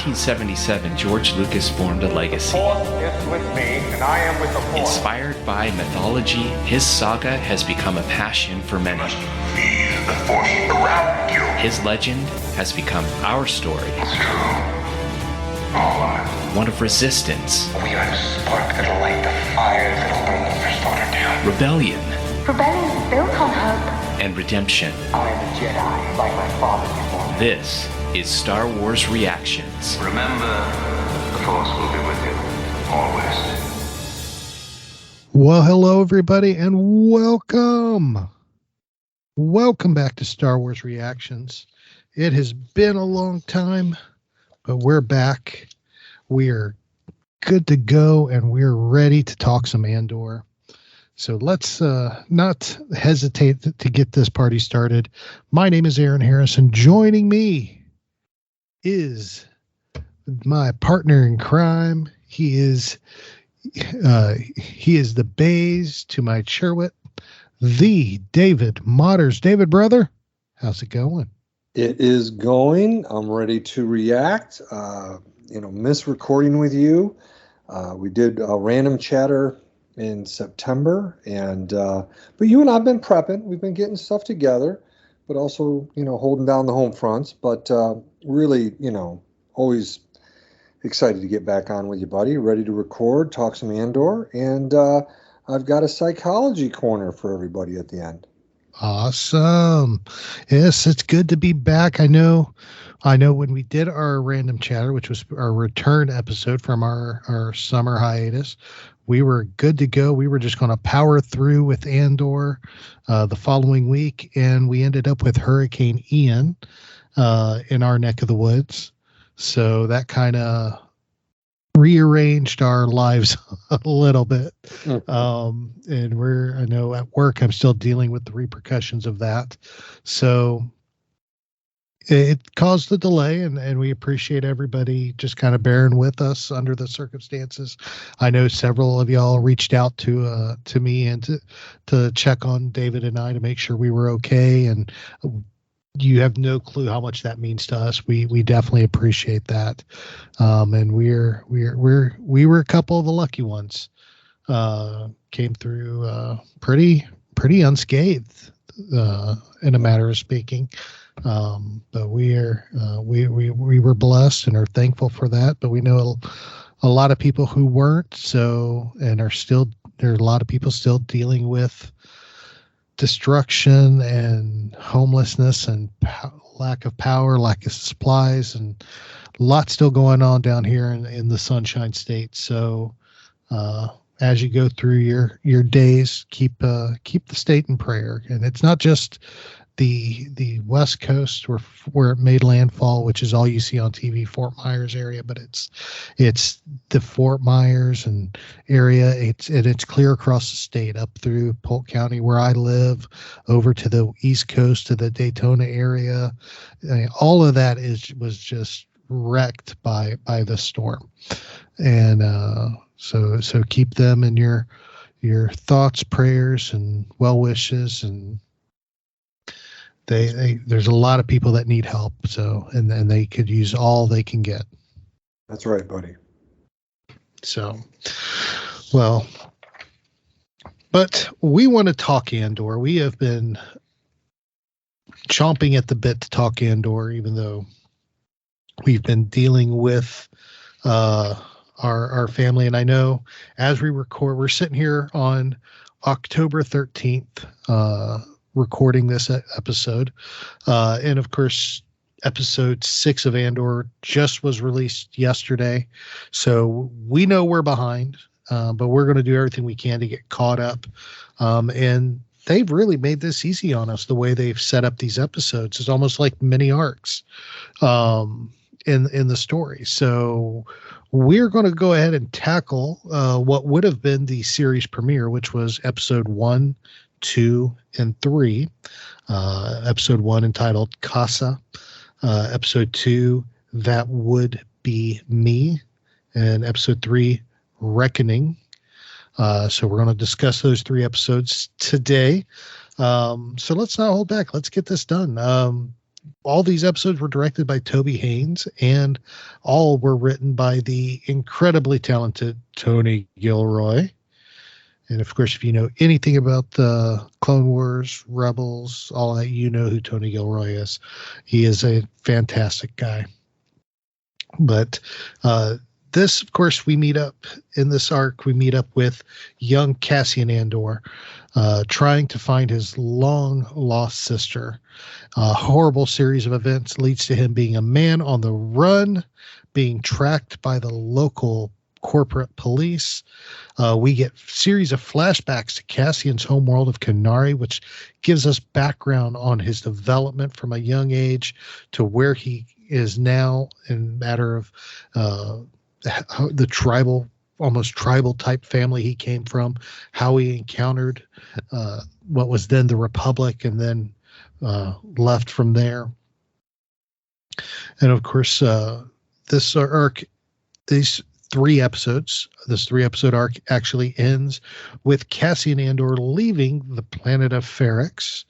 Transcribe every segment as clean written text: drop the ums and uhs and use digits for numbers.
1977, George Lucas formed a legacy. The Force is with me, and I am with the Force. Inspired by mythology, his saga has become a passion for many. Feel the Force around you. His legend has become our story. It's true. All life. One of resistance. We are the spark that'll light the fire that'll burn the First Order down. Rebellion. Rebellion is built on hope. And redemption. I am a Jedi, like my father before me. This is Star Wars Reactions. Remember, the Force will be with you, always. Well, hello, everybody, and welcome. Welcome back to Star Wars Reactions. It has been a long time, but we're back. We are good to go, and we're ready to talk some Andor. So let's not hesitate to get this party started. My name is Aaron Harrison. Joining me is my partner in crime. He is the Bays to my Sherwood, the David Motters. David, brother, how's it going? It is going. I'm ready to react. Miss recording with you. We did a random chatter in September, but you and I've been prepping. We've been getting stuff together, but also, holding down the home fronts. But really, always excited to get back on with you, buddy. Ready to record, talk some Andor, and I've got a psychology corner for everybody at the end. Awesome. Yes, it's good to be back. I know when we did our random chatter, which was our return episode from our summer hiatus, we were good to go. We were just going to power through with Andor the following week, and we ended up with Hurricane Ian in our neck of the woods. So that kind of rearranged our lives a little bit. Mm-hmm. And I know at work, I'm still dealing with the repercussions of that. So it caused a delay, and we appreciate everybody just kind of bearing with us under the circumstances. I know several of y'all reached out to me and to check on David and I to make sure we were okay. And you have no clue how much that means to us. We definitely appreciate that. And we were a couple of the lucky ones. Came through pretty unscathed in a matter of speaking. But we were blessed and are thankful for that. But we know a lot of people who weren't, and there are a lot of people still dealing with destruction and homelessness and lack of power, lack of supplies, and a lot still going on down here in the Sunshine State. So as you go through your days, keep the state in prayer. And it's not just the West Coast where it made landfall, which is all you see on TV, Fort Myers area, but it's the Fort Myers and area. It's clear across the state, up through Polk County where I live, over to the East Coast to the Daytona area. I mean, all of that was just wrecked by the storm, and so keep them in your thoughts, prayers, and well wishes. And there's a lot of people that need help, and they could use all they can get. That's right, buddy. So, well, but we want to talk Andor. We have been chomping at the bit to talk Andor, even though we've been dealing with our family. And I know as we record, we're sitting here on October 13th, recording this episode. And of course, episode 6 of Andor just was released yesterday. So we know we're behind, but we're going to do everything we can to get caught up. And they've really made this easy on us, the way they've set up these episodes. It's almost like mini arcs in the story. So we're going to go ahead and tackle what would have been the series premiere, which was episode 1, 2, and 3. Episode 1 entitled Kassa. Episode 2, That Would Be Me. And episode 3, Reckoning. So we're going to discuss those 3 episodes today. So let's not hold back. Let's get this done. all these episodes were directed by Toby Haynes, and all were written by the incredibly talented Tony Gilroy. And of course, if you know anything about the Clone Wars, Rebels, all that, you know who Tony Gilroy is. He is a fantastic guy. But this, of course, we meet up in this arc. We meet up with young Cassian Andor, trying to find his long lost sister. A horrible series of events leads to him being a man on the run, being tracked by the local corporate police. We get a series of flashbacks to Cassian's homeworld of Kenari, which gives us background on his development from a young age to where he is now in a matter of the tribal, almost tribal type family he came from, how he encountered what was then the Republic, and then left from there. And of course, this arc, this 3-episode arc actually ends with Cassian Andor leaving the planet of Ferrix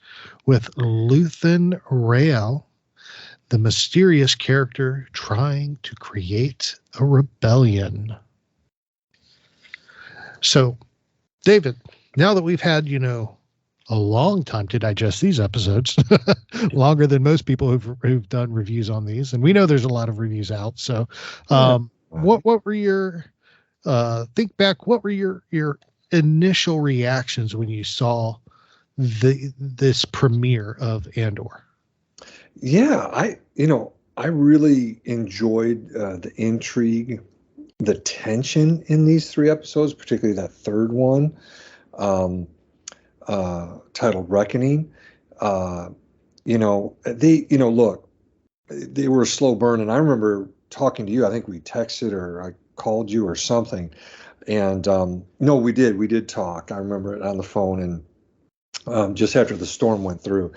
with Luthen Rael, the mysterious character trying to create a rebellion. So, David, now that we've had, a long time to digest these episodes, longer than most people who've done reviews on these, and we know there's a lot of reviews out. So, what were your think back? What were your initial reactions when you saw this premiere of Andor? Yeah, I really enjoyed the intrigue, the tension in these 3 episodes, particularly that third one, titled Reckoning. Look, they were a slow burn, and I remember talking to you. I think we texted or I called you or something, and no, we did talk. I remember it on the phone, and just after the storm went through.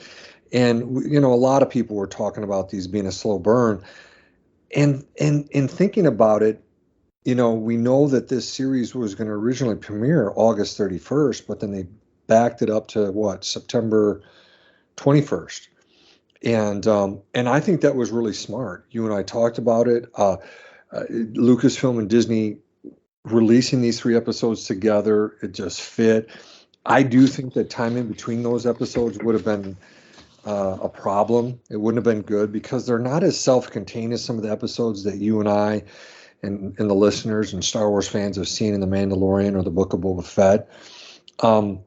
And, a lot of people were talking about these being a slow burn. And thinking about it, we know that this series was going to originally premiere August 31st, but then they backed it up to September 21st. And I think that was really smart. You and I talked about it. Lucasfilm and Disney releasing these 3 episodes together, it just fit. I do think that time in between those episodes would have been a problem. It wouldn't have been good because they're not as self-contained as some of the episodes that you and I and the listeners and Star Wars fans have seen in The Mandalorian or the Book of Boba Fett. Some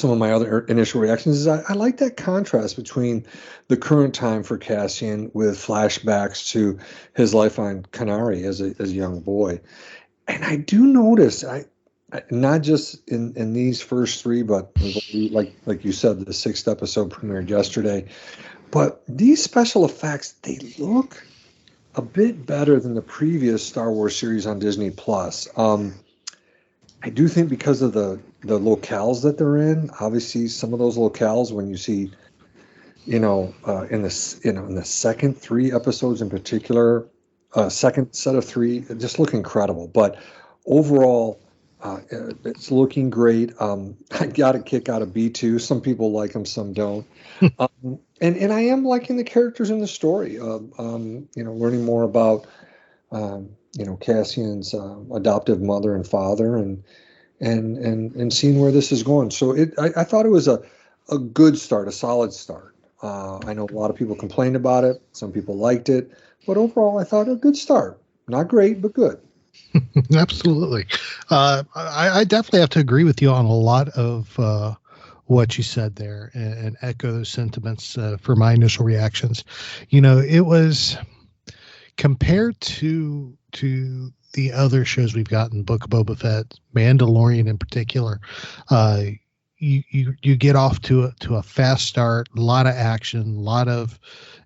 of my other initial reactions is I like that contrast between the current time for Cassian with flashbacks to his life on Kenari as a young boy. And I do notice, not just in these first 3, but like you said, the 6th episode premiered yesterday. But these special effects, they look a bit better than the previous Star Wars series on Disney Plus. I do think because of the locales that they're in. Obviously, some of those locales, when you see, in the second 3 episodes in particular, second set of 3, just look incredible. But overall, it's looking great. I got a kick out of B2. Some people like them, some don't. And I am liking the characters in the story. Learning more about, Cassian's adoptive mother and father, and seeing where this is going. So I thought it was a good start, a solid start. I know a lot of people complained about it. Some people liked it. But overall, I thought a good start. Not great, but good. Absolutely. I definitely have to agree with you on a lot of what you said there and echo those sentiments for my initial reactions. It was compared to the other shows we've gotten, Book of Boba Fett, Mandalorian in particular. You get off to a fast start, a lot of action, a lot of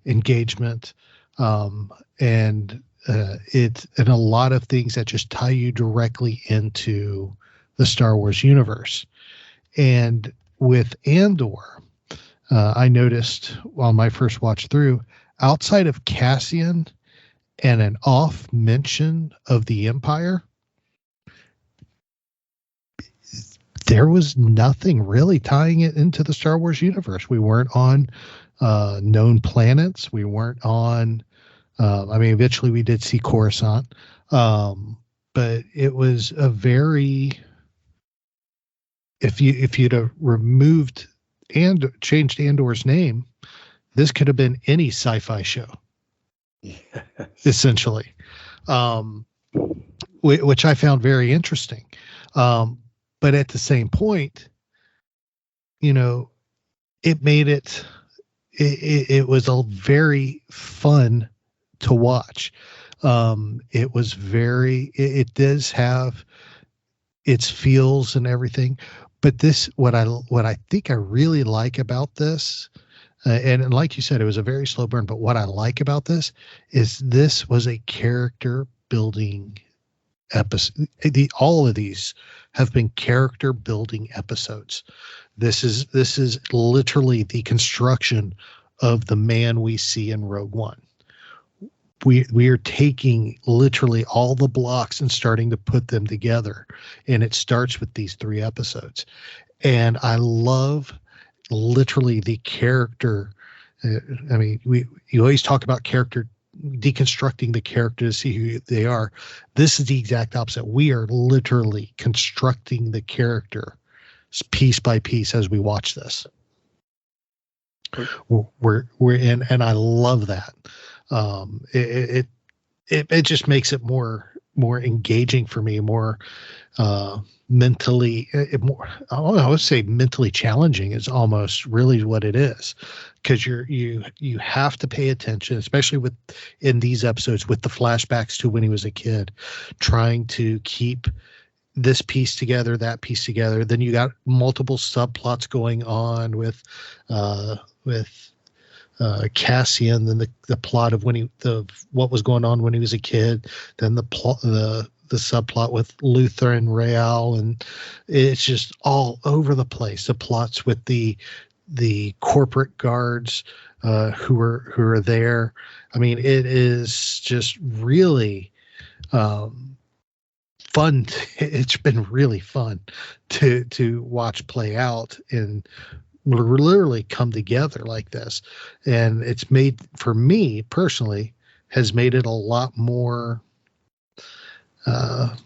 engagement, and a lot of things that just tie you directly into the Star Wars universe. And with Andor, I noticed on my first watch through, outside of Cassian and an off mention of the Empire, there was nothing really tying it into the Star Wars universe. We weren't on known planets. We weren't on. Eventually we did see Coruscant, but it was a very. If you'd have removed and changed Andor's name, this could have been any sci-fi show, yes. Essentially, which I found very interesting. But at the same point, it made it was a very fun to watch. It was it does have its feels and everything, but what I think I really like about this, and like you said, it was a very slow burn, but what I like about this is this was a character building episode. All of these have been character building episodes. This is literally the construction of the man we see in Rogue One. We are taking literally all the blocks and starting to put them together, and it starts with these 3 episodes. And I love literally the character. You always talk about character, deconstructing the character to see who they are. This is the exact opposite. We are literally constructing the character piece by piece as we watch this. We're in, and I love that. It just makes it more engaging for me, more mentally, I would say mentally challenging is almost really what it is, because you have to pay attention, especially in these episodes with the flashbacks to when he was a kid, trying to keep this piece together, that piece together. Then you got multiple subplots going on with Cassian, then the plot of what was going on when he was a kid, then the subplot with Luther and Rael, and it's just all over the place. The plots with the corporate guards who are there. It is just really fun. It's been really fun to watch play out and literally come together like this. And it's made, for me personally, has made it a lot more, I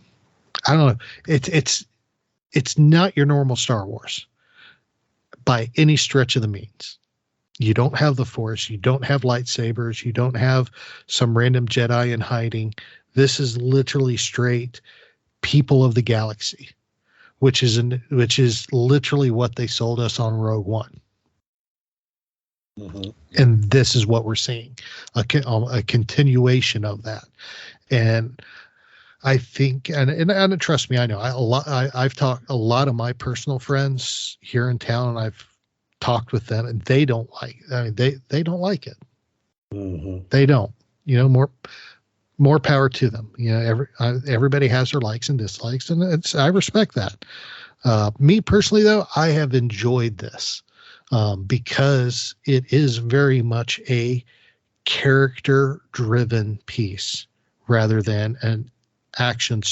don't know. It's not your normal Star Wars by any stretch of the means. You don't have the Force. You don't have lightsabers. You don't have some random Jedi in hiding. This is literally straight people of the galaxy, which is literally what they sold us on Rogue One. Mm-hmm. And this is what we're seeing, a continuation of that. And I think, and trust me, I know I've talked a lot of my personal friends here in town, and I've talked with them, and they don't like. They don't like it. Mm-hmm. They don't. More power to them. Everybody has their likes and dislikes, and I respect that. Me personally, though, I have enjoyed this because it is very much a character-driven piece rather than an action,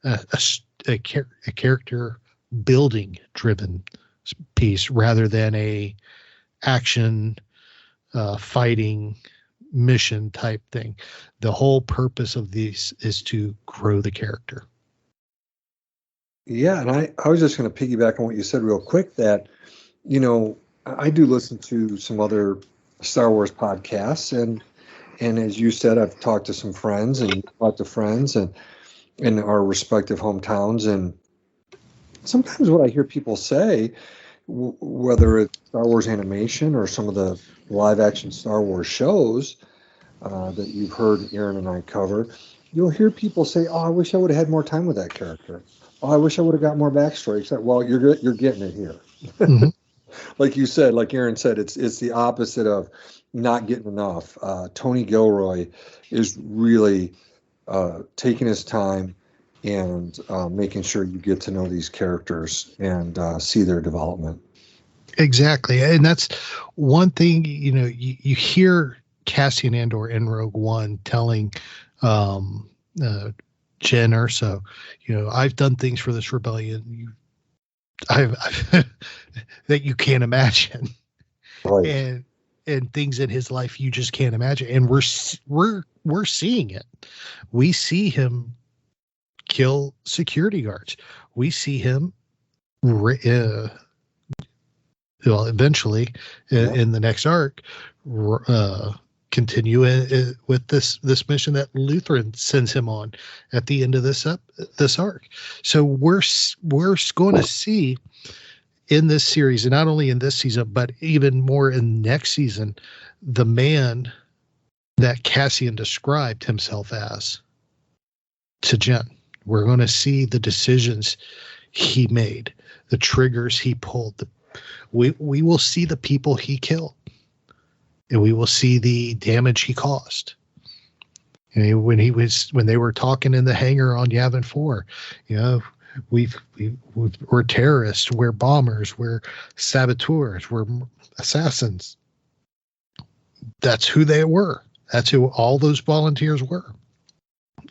a character building driven piece rather than a action fighting mission type thing. The whole purpose of these is to grow the character. Yeah, and I was just going to piggyback on what you said real quick, that I do listen to some other Star Wars podcasts, and as you said, I've talked to some friends and talked to friends and in our respective hometowns, and sometimes what I hear people say, whether it's Star Wars animation or some of the live action Star Wars shows that you've heard Aaron and I cover, you'll hear people say, "Oh, I wish I would have had more time with that character. Oh, I wish I would have got more backstory." It's like, well, you're getting it here. Mm-hmm. Like you said, like Aaron said, it's the opposite of not getting enough. Tony Gilroy is really taking his time and making sure you get to know these characters and see their development. Exactly. And that's one thing, you hear Cassian Andor in Rogue One telling Jen Erso, I've done things for this rebellion I've that you can't imagine, Right. and things in his life you just can't imagine. And we're seeing it. We see him kill security guards. We see him, eventually in the next arc, continue with this mission that Lutheran sends him on at the end of this arc. So we're going to see in this series, and not only in this season, but even more in next season, the man that Cassian described himself as to Jen. We're going to see the decisions he made, the triggers he pulled. We will see the people he killed, and we will see the damage he caused. And when they were talking in the hangar on Yavin 4, we're terrorists, we're bombers, we're saboteurs, we're assassins. That's who they were. That's who all those volunteers were.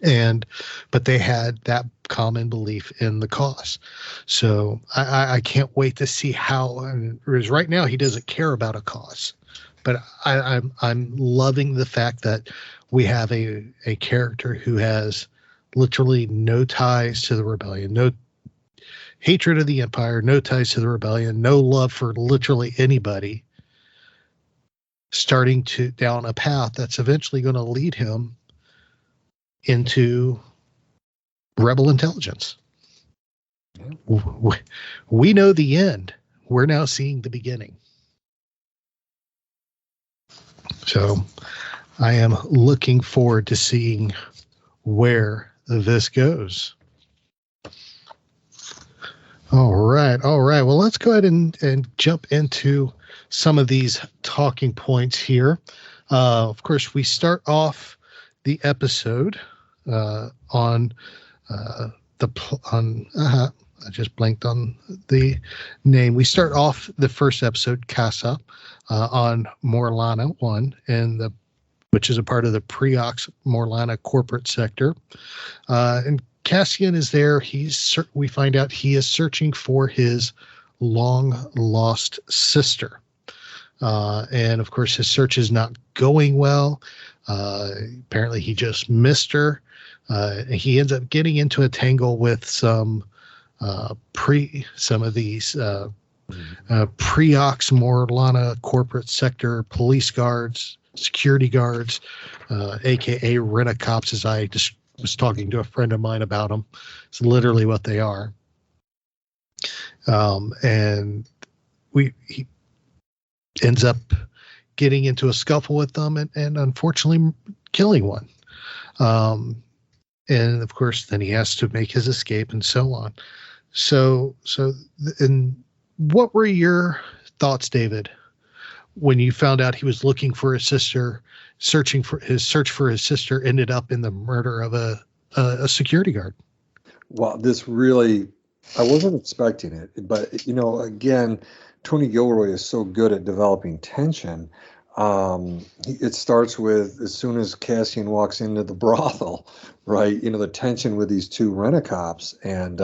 But they had that common belief in the cause. So I can't wait to see how, because right now he doesn't care about a cause, but I'm loving the fact that we have a character who has literally no ties to the rebellion, no hatred of the Empire, no ties to the rebellion, no love for literally anybody, starting down a path that's eventually going to lead him into rebel intelligence. We know the end. We're now seeing the beginning. So I am looking forward to seeing where this goes. All right. Well, let's go ahead and jump into some of these talking points here. Of course, we start off the episode on I just blanked on the name. We start off the first episode, Kassa, on Morlana 1, which is a part of the Preox Morlana corporate sector. And Cassian is there. We find out he is searching for his long lost sister. And of course, his search is not going well. Apparently he just missed her. He ends up getting into a tangle with some of these Preox Morlana corporate sector police guards, security guards, aka rent-a-cops, as I just was talking to a friend of mine about them. It's literally what they are. And he ends up getting into a scuffle with them and unfortunately killing one. And of course, then he has to make his escape and so on. And what were your thoughts, David, when you found out he was looking for his sister, search for his sister ended up in the murder of a security guard? Well, this really, I wasn't expecting it, but again, Tony Gilroy is so good at developing tension. It starts with as soon as Cassian walks into the brothel, right? The tension with these two rent-a-cops, and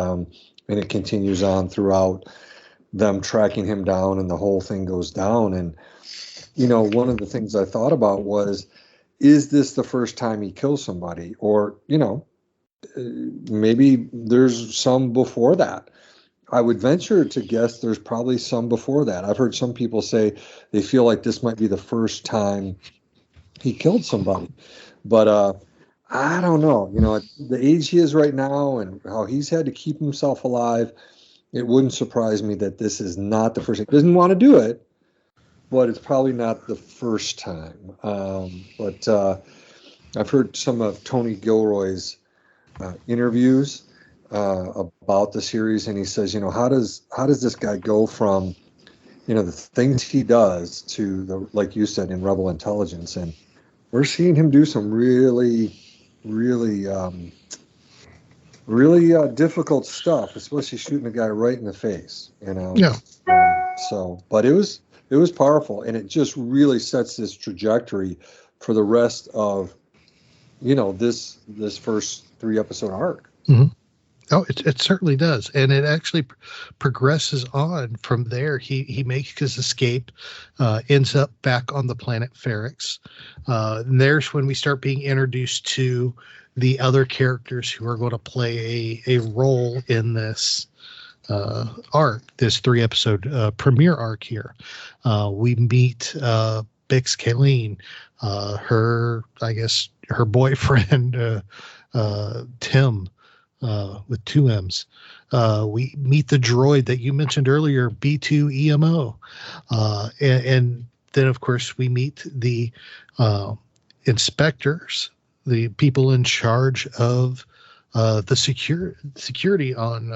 it continues on throughout them tracking him down, and the whole thing goes down. And one of the things I thought about was, is this the first time he kills somebody, or maybe there's some before that? I would venture to guess there's probably some before that. I've heard some people say they feel like this might be the first time he killed somebody. But I don't know. At the age he is right now and how he's had to keep himself alive, it wouldn't surprise me that this is not the first time. He doesn't want to do it, but it's probably not the first time. But I've heard some of Tony Gilroy's interviews about the series, and he says, how does this guy go from the things he does to the, like you said, in Rebel Intelligence, and we're seeing him do some really difficult stuff, especially shooting a guy right in the face. Yeah. But it was powerful, and it just really sets this trajectory for the rest of this first 3-episode arc. Mm-hmm. Oh, it certainly does, and it actually progresses on from there. He makes his escape, ends up back on the planet Ferrix. And there's when we start being introduced to the other characters who are going to play a role in this arc, this 3-episode premiere arc here. We meet Bix Kayleen, her boyfriend Tim. With 2 M's. We meet the droid that you mentioned earlier, B2EMO. And then, of course, we meet the inspectors, the people in charge of the security on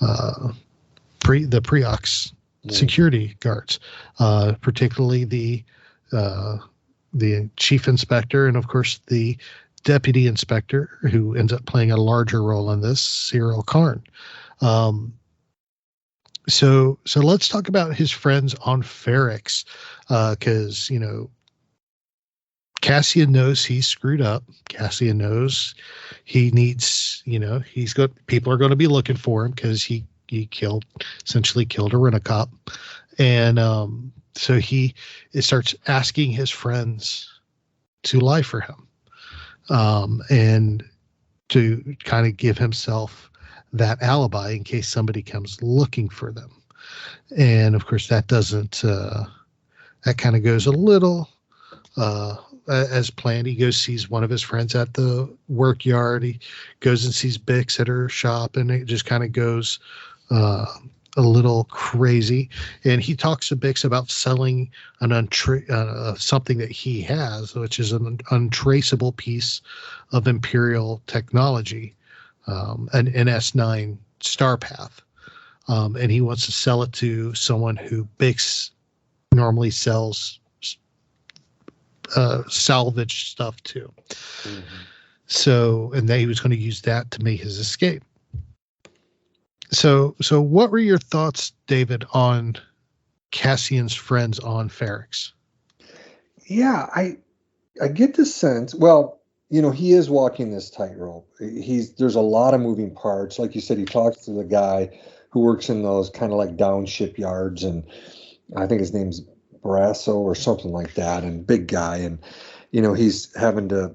the Preox security guards, particularly the chief inspector and, of course, the deputy inspector, who ends up playing a larger role in this, Cyril Karn. So let's talk about his friends on Ferrix, because Cassian knows he's screwed up. Cassian knows he needs, people are going to be looking for him because he essentially killed a rent-a-cop, and so he starts asking his friends to lie for him. And to kind of give himself that alibi in case somebody comes looking for them. And of course that doesn't, that kind of goes a little, as planned. He goes, sees one of his friends at the work yard. He goes and sees Bix at her shop, and it just kind of goes, a little crazy. And he talks to Bix about selling something that he has, which is an untraceable piece of Imperial technology, an NS9 star path. And he wants to sell it to someone who Bix normally sells salvage stuff to. Mm-hmm. So, and then he was going to use that to make his escape. So what were your thoughts, David, on Cassian's friends on Ferrix? Yeah, I get the sense. Well, he is walking this tightrope. There's a lot of moving parts. Like you said, he talks to the guy who works in those kind of like down shipyards, and I think his name's Brasso or something like that, and big guy, and he's having to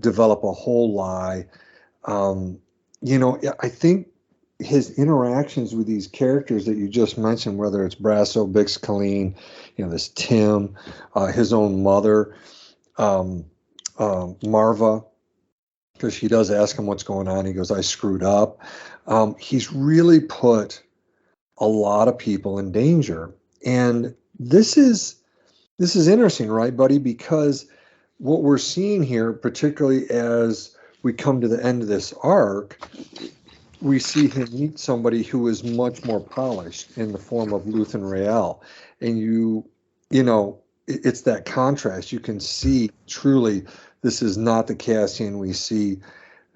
develop a whole lie. I think his interactions with these characters that you just mentioned, whether it's Brasso, Bix Kayleen, this Tim, his own mother, Marva, because she does ask him what's going on. He goes, I screwed up. He's really put a lot of people in danger. And this is interesting, right, buddy? Because what we're seeing here, particularly as we come to the end of this arc, we see him meet somebody who is much more polished in the form of Luthen Rael. And it's that contrast. You can see truly this is not the Cassian we see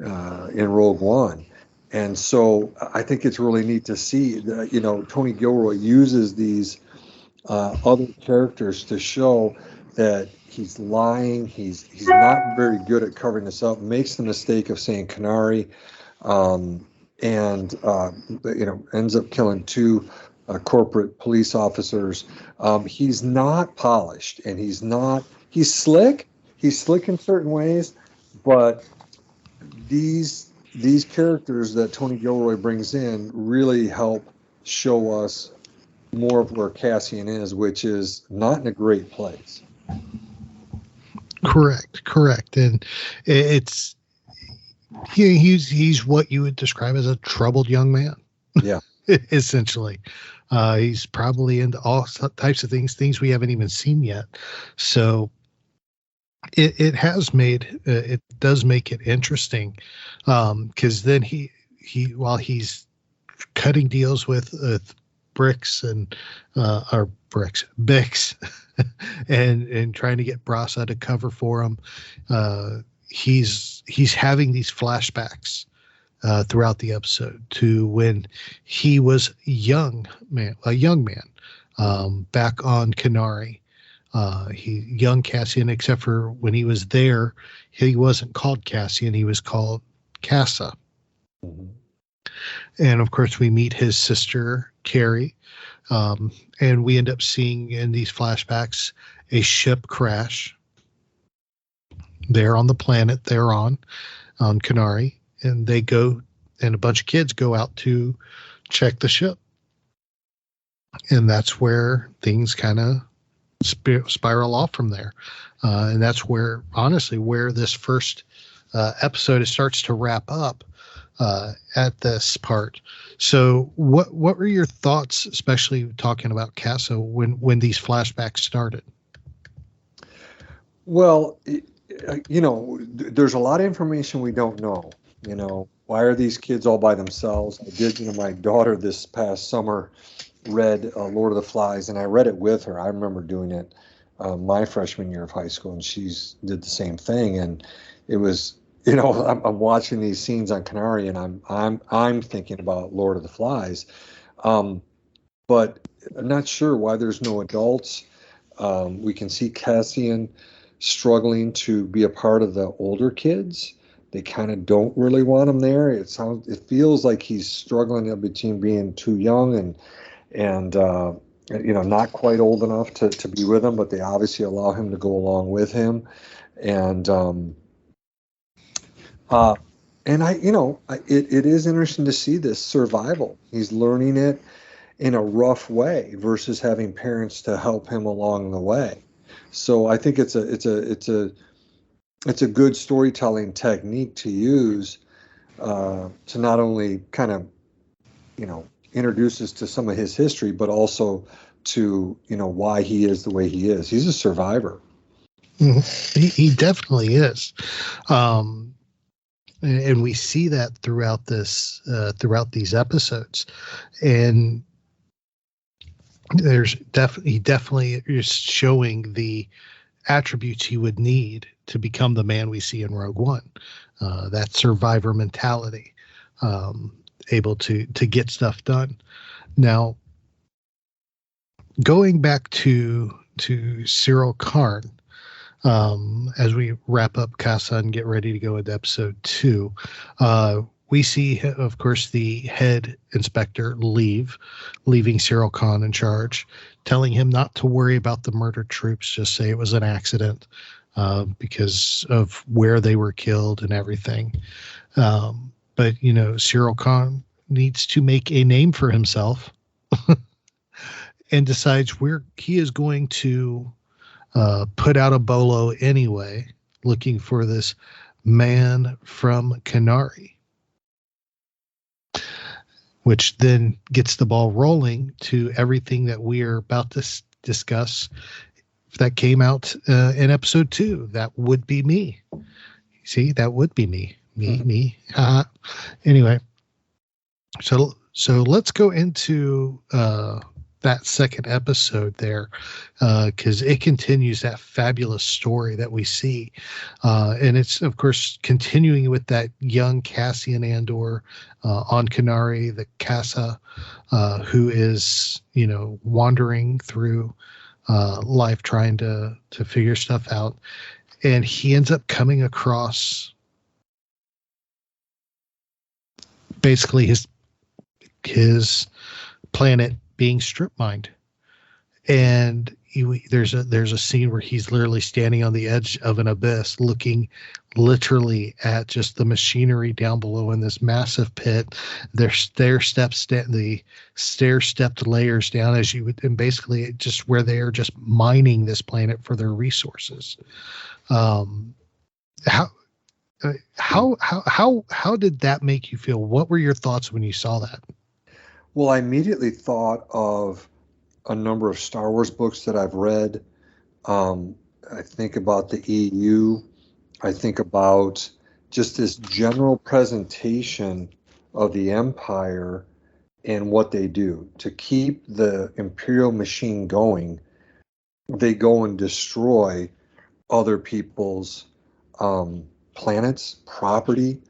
in Rogue One. And so I think it's really neat to see that, Tony Gilroy uses these other characters to show that he's lying. He's not very good at covering this up, makes the mistake of saying Canary, and ends up killing 2 corporate police officers. He's not polished, and he's slick. He's slick in certain ways, but these characters that Tony Gilroy brings in really help show us more of where Cassian is, which is not in a great place. Correct. And it's, he's what you would describe as a troubled young man. Yeah. Essentially. He's probably into all types of things we haven't even seen yet. So it does make it interesting. Cause then he while he's cutting deals with Bix and trying to get Brasso to cover for him, he's having these flashbacks throughout the episode to when he was a young man, back on Canary. Young Cassian, except for when he was there, he wasn't called Cassian, he was called Kassa. Mhm. And of course, we meet his sister, Carrie, and we end up seeing in these flashbacks a ship crash there on the planet they're on Canary, and they go, and a bunch of kids go out to check the ship. And that's where things kind of spiral off from there. And that's where, honestly, where this first episode starts to wrap up at this part. So what were your thoughts, especially talking about Kassa, when these flashbacks started? Well, there's a lot of information we don't know. Why are these kids all by themselves? I did, my daughter this past summer read Lord of the Flies, and I read it with her. I remember doing it my freshman year of high school, and she's did the same thing. And it was, I'm watching these scenes on Canary, and I'm thinking about Lord of the Flies, but I'm not sure why there's no adults. We can see Cassian struggling to be a part of the older kids. They kind of don't really want him there. It feels like he's struggling between being too young and not quite old enough to be with them, but they obviously allow him to go along with him. And it is interesting to see this survival. He's learning it in a rough way versus having parents to help him along the way. So I think it's a good storytelling technique to use to not only kind of introduce us to some of his history, but also to why he is the way he is. He's a survivor. He definitely is, and we see that throughout these episodes, and he definitely is showing the attributes he would need to become the man we see in Rogue One. That survivor mentality, able to get stuff done. Now, going back to Cyril Karn, as we wrap up Kassa and get ready to go into episode 2, we see, of course, the head inspector leaving Cyril Khan in charge, telling him not to worry about the murdered troops, just say it was an accident because of where they were killed and everything. But, Cyril Khan needs to make a name for himself and decides where he is going to put out a bolo anyway, looking for this man from Canary, which then gets the ball rolling to everything that we are about to discuss that came out in episode 2. That would be me. See, that would be me. Me. Anyway, so let's go into that second episode there, because it continues that fabulous story that we see, and it's of course continuing with that young Cassian Andor on Canary, the Kassa, who is wandering through life trying to figure stuff out, and he ends up coming across basically his planet being strip mined, and there's a scene where he's literally standing on the edge of an abyss, looking literally at just the machinery down below in this massive pit. There's the stair-stepped layers down as you would, and basically just where they are just mining this planet for their resources. How did that make you feel? What were your thoughts when you saw that? Well, I immediately thought of a number of Star Wars books that I've read. I think about the EU. I think about just this general presentation of the Empire and what they do. To keep the Imperial machine going, they go and destroy other people's planets, property,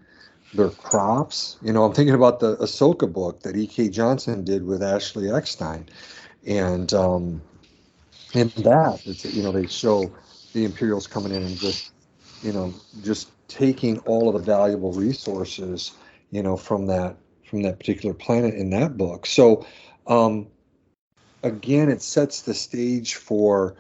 their crops. I'm thinking about the Ahsoka book that E.K. Johnson did with Ashley Eckstein, and in that, it's, they show the Imperials coming in and just taking all of the valuable resources, from that particular planet in that book. So again, it sets the stage for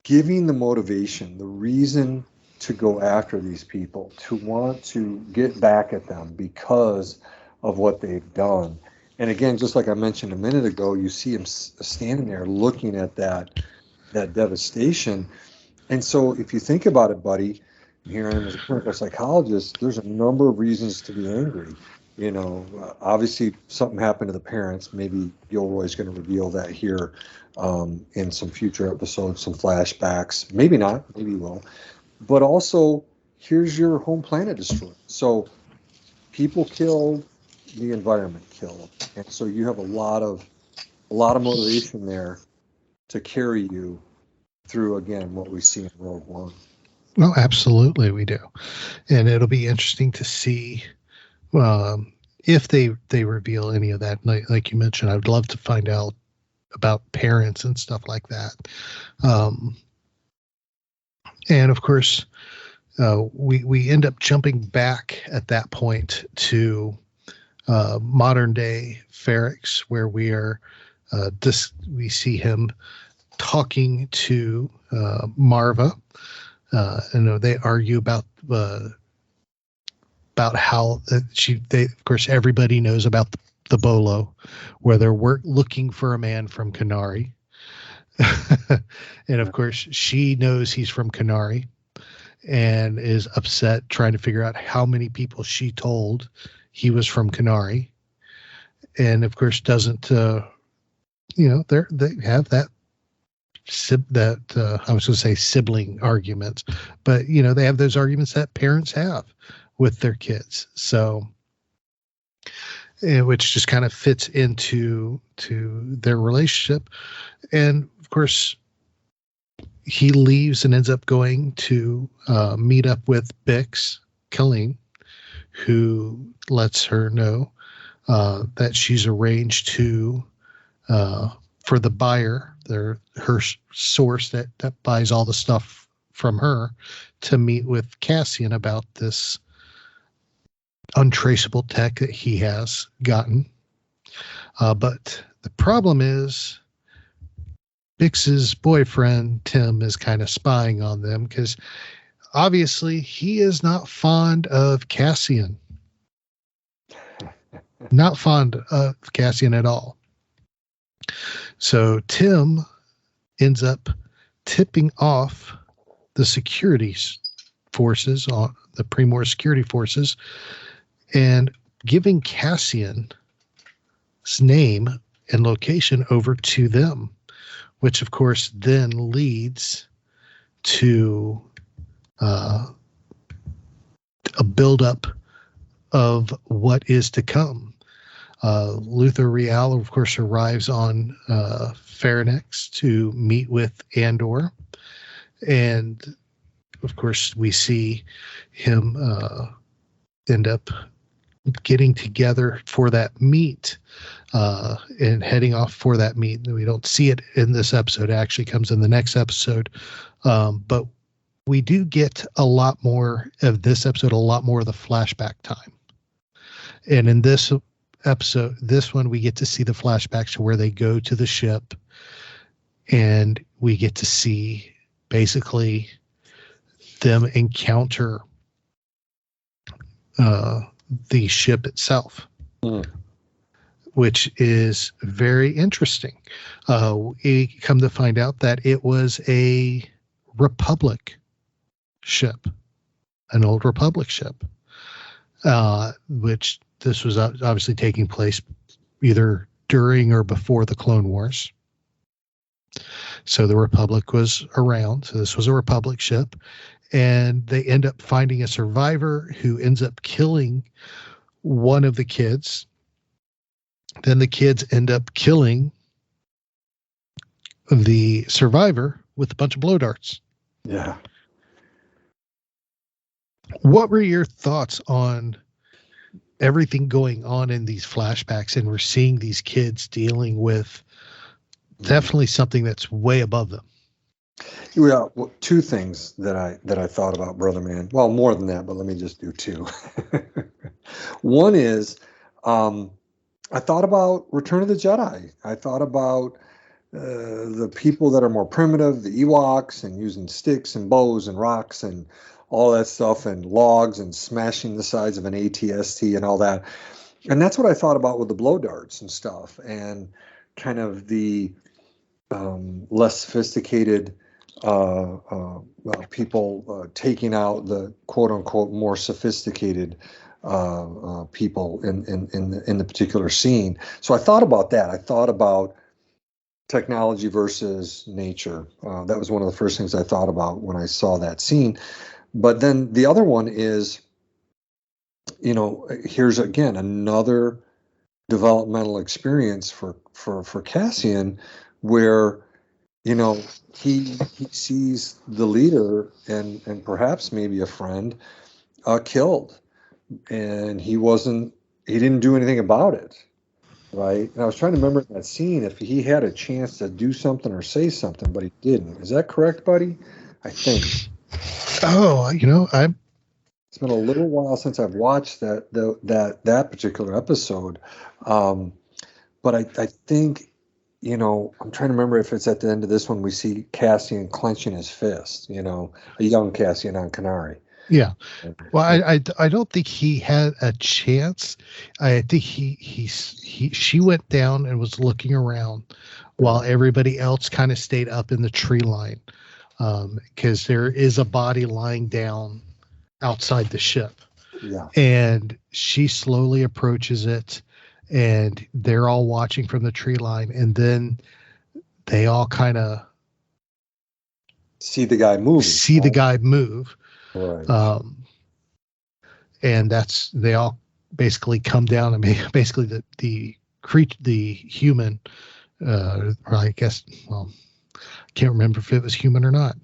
giving the motivation, the reason to go after these people, to want to get back at them because of what they've done. And again, just like I mentioned a minute ago, you see him standing there looking at that devastation. And so if you think about it, buddy, here I am as a clinical psychologist, there's a number of reasons to be angry. Obviously something happened to the parents. Maybe Gilroy's going to reveal that here in some future episodes, some flashbacks. Maybe not, maybe he will. But also, here's your home planet destroyed. So people killed, the environment killed. And so you have a lot of motivation there to carry you through, again, what we see in Rogue One. Well, absolutely we do. And it'll be interesting to see if they reveal any of that. Like you mentioned, I'd love to find out about parents and stuff like that. And of course, we end up jumping back at that point to modern day Ferrix, where we see him talking to Marva. And they argue about how of course, everybody knows about the Bolo, where they're looking for a man from Kenari. And of course, she knows he's from Kenari and is upset trying to figure out how many people she told he was from Kenari. And of course, doesn't, they have that I was going to say sibling arguments, but they have those arguments that parents have with their kids. So, which just kind of fits into their relationship. And of course, he leaves and ends up going to meet up with Bix Killing, who lets her know that she's arranged to for the buyer, her source that buys all the stuff from her, to meet with Cassian about this untraceable tech that he has gotten. But the problem is Bix's boyfriend, Tim, is kind of spying on them, because obviously he is not fond of Cassian. Not fond of Cassian at all. So Tim ends up tipping off the security forces, on the Premiere security forces, and giving Cassian's name and location over to them, which of course then leads to a buildup of what is to come. Luther Real, of course, arrives on Pharynix to meet with Andor. And, of course, we see him end up getting together for that meet and heading off for that meet. We don't see it in this episode. It actually comes in the next episode. But we do get a lot more of this episode, a lot more of the flashback time. And in this episode, this one, we get to see the flashbacks to where they go to the ship, and we get to see basically them encounter the ship itself, which is very interesting. We come to find out that it was a Republic ship, an old Republic ship, which this was obviously taking place either during or before the Clone Wars. So the Republic was around. So this was a Republic ship. And they end up finding a survivor who ends up killing one of the kids. Then the kids end up killing the survivor with a bunch of blow darts. Yeah. What were your thoughts on everything going on in these flashbacks? And we're seeing these kids dealing with definitely something that's way above them. Well, two things that I thought about, brother man. Well, more than that, but let me just do two. One is, I thought about Return of the Jedi. I thought about the people that are more primitive, the Ewoks, and using sticks and bows and rocks and all that stuff, and logs and smashing the sides of an AT-ST and all that. And that's what I thought about with the blow darts and stuff, and kind of the less sophisticated people taking out the quote unquote more sophisticated people in the particular scene. So I thought about that. I thought about technology versus nature. That was one of the first things I thought about when I saw that scene. But then the other one is, here's again another developmental experience for Cassian, where he sees the leader and perhaps maybe a friend killed, and he didn't do anything about it, right? And I was trying to remember that scene, if he had a chance to do something or say something, but he didn't. Is that correct, buddy? I think. Oh, It's been a little while since I've watched that particular episode, but I think, I'm trying to remember if it's at the end of this one we see Cassian clenching his fist, a young Cassian on Kenari. Yeah. Well, I don't think he had a chance. I think she went down and was looking around while everybody else kind of stayed up in the tree line, because there is a body lying down outside the ship. Yeah. And she slowly approaches it, and they're all watching from the tree line, and then they all kind of see the guy move. Right. And they all basically come down, and basically the human, or I guess, well, I can't remember if it was human or not,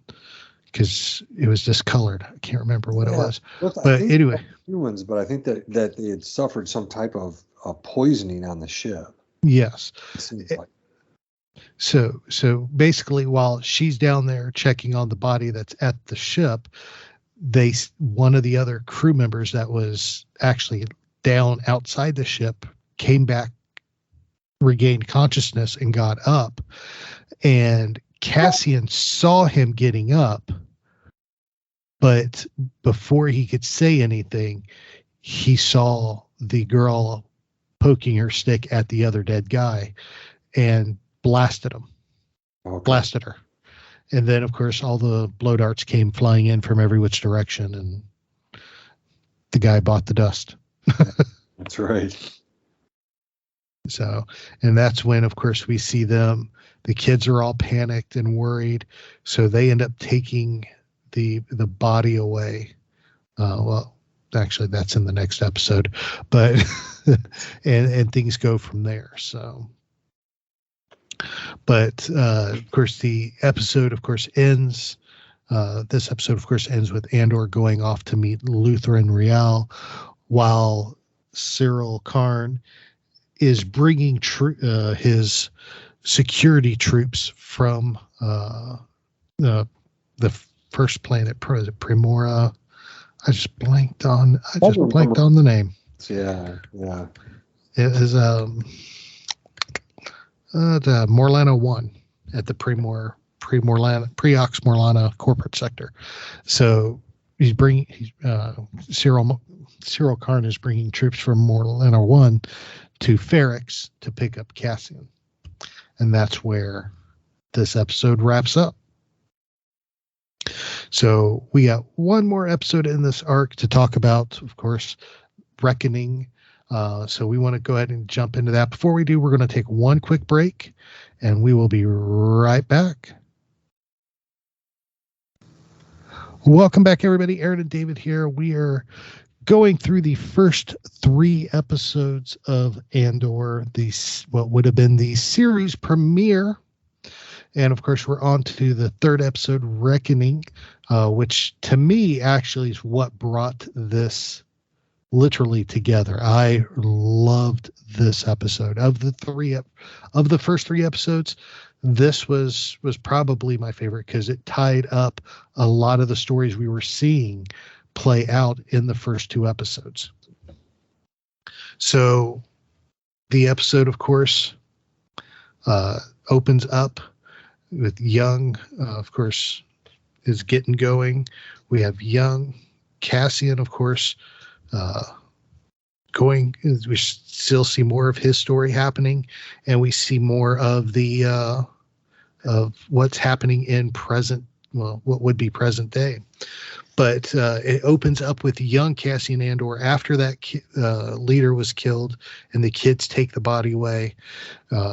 because it was discolored. I can't remember what it was. But anyway, humans. But I think that they had suffered some type of poisoning on the ship. Yes. It seems like. So basically, while she's down there checking on the body that's at the ship, one of the other crew members that was actually down outside the ship came back, regained consciousness, and got up. And Cassian saw him getting up, but before he could say anything, he saw the girl poking her stick at the other dead guy and blasted him. Okay. Blasted her. And then, of course, all the blow darts came flying in from every which direction, and the guy bought the dust. That's right. So, and that's when, of course, we see them. The kids are all panicked and worried, so they end up taking the body away. Well, actually, that's in the next episode, but and things go from there. So, but of course, the episode, of course, ends. This episode, of course, ends with Andor going off to meet Luther and Rial, while Cyril Karn is bringing his security troops from the first planet, Primora. I just blanked on the name. Yeah. It is the Morlana 1 at the Preox Morlana corporate sector. So Cyril Karn is bringing troops from Morlana 1 to Ferrix to pick up Cassian. And that's where this episode wraps up. So we got one more episode in this arc to talk about, of course, Reckoning. So we want to go ahead and jump into that. Before we do, we're going to take one quick break, and we will be right back. Welcome back, everybody. Aaron and David here. We are going through the first 3 episodes of Andor, what would have been the series premiere. And of course, we're on to the 3rd episode, Reckoning, which to me actually is what brought this literally together. I loved this episode. Of the first 3 episodes, this was probably my favorite because it tied up a lot of the stories we were seeing play out in the first 2 episodes. So the episode, of course, opens up with young, of course, is getting going. We have young Cassian, of course, going. We still see more of his story happening, and we see more of the of what's happening in present. Well, what would be present day. But it opens up with young Cassian Andor after that leader was killed, and the kids take the body away,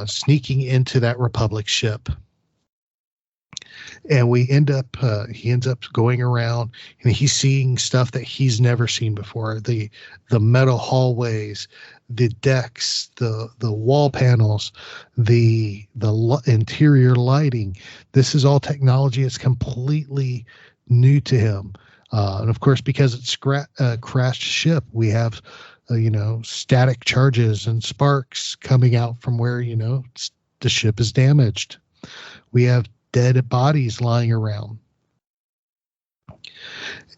sneaking into that Republic ship. And he ends up going around, and he's seeing stuff that he's never seen before. The metal hallways, the decks, the wall panels, the interior lighting. This is all technology that's completely new to him. And of course, because it's a crashed ship, we have, static charges and sparks coming out from where, the ship is damaged. We have dead bodies lying around.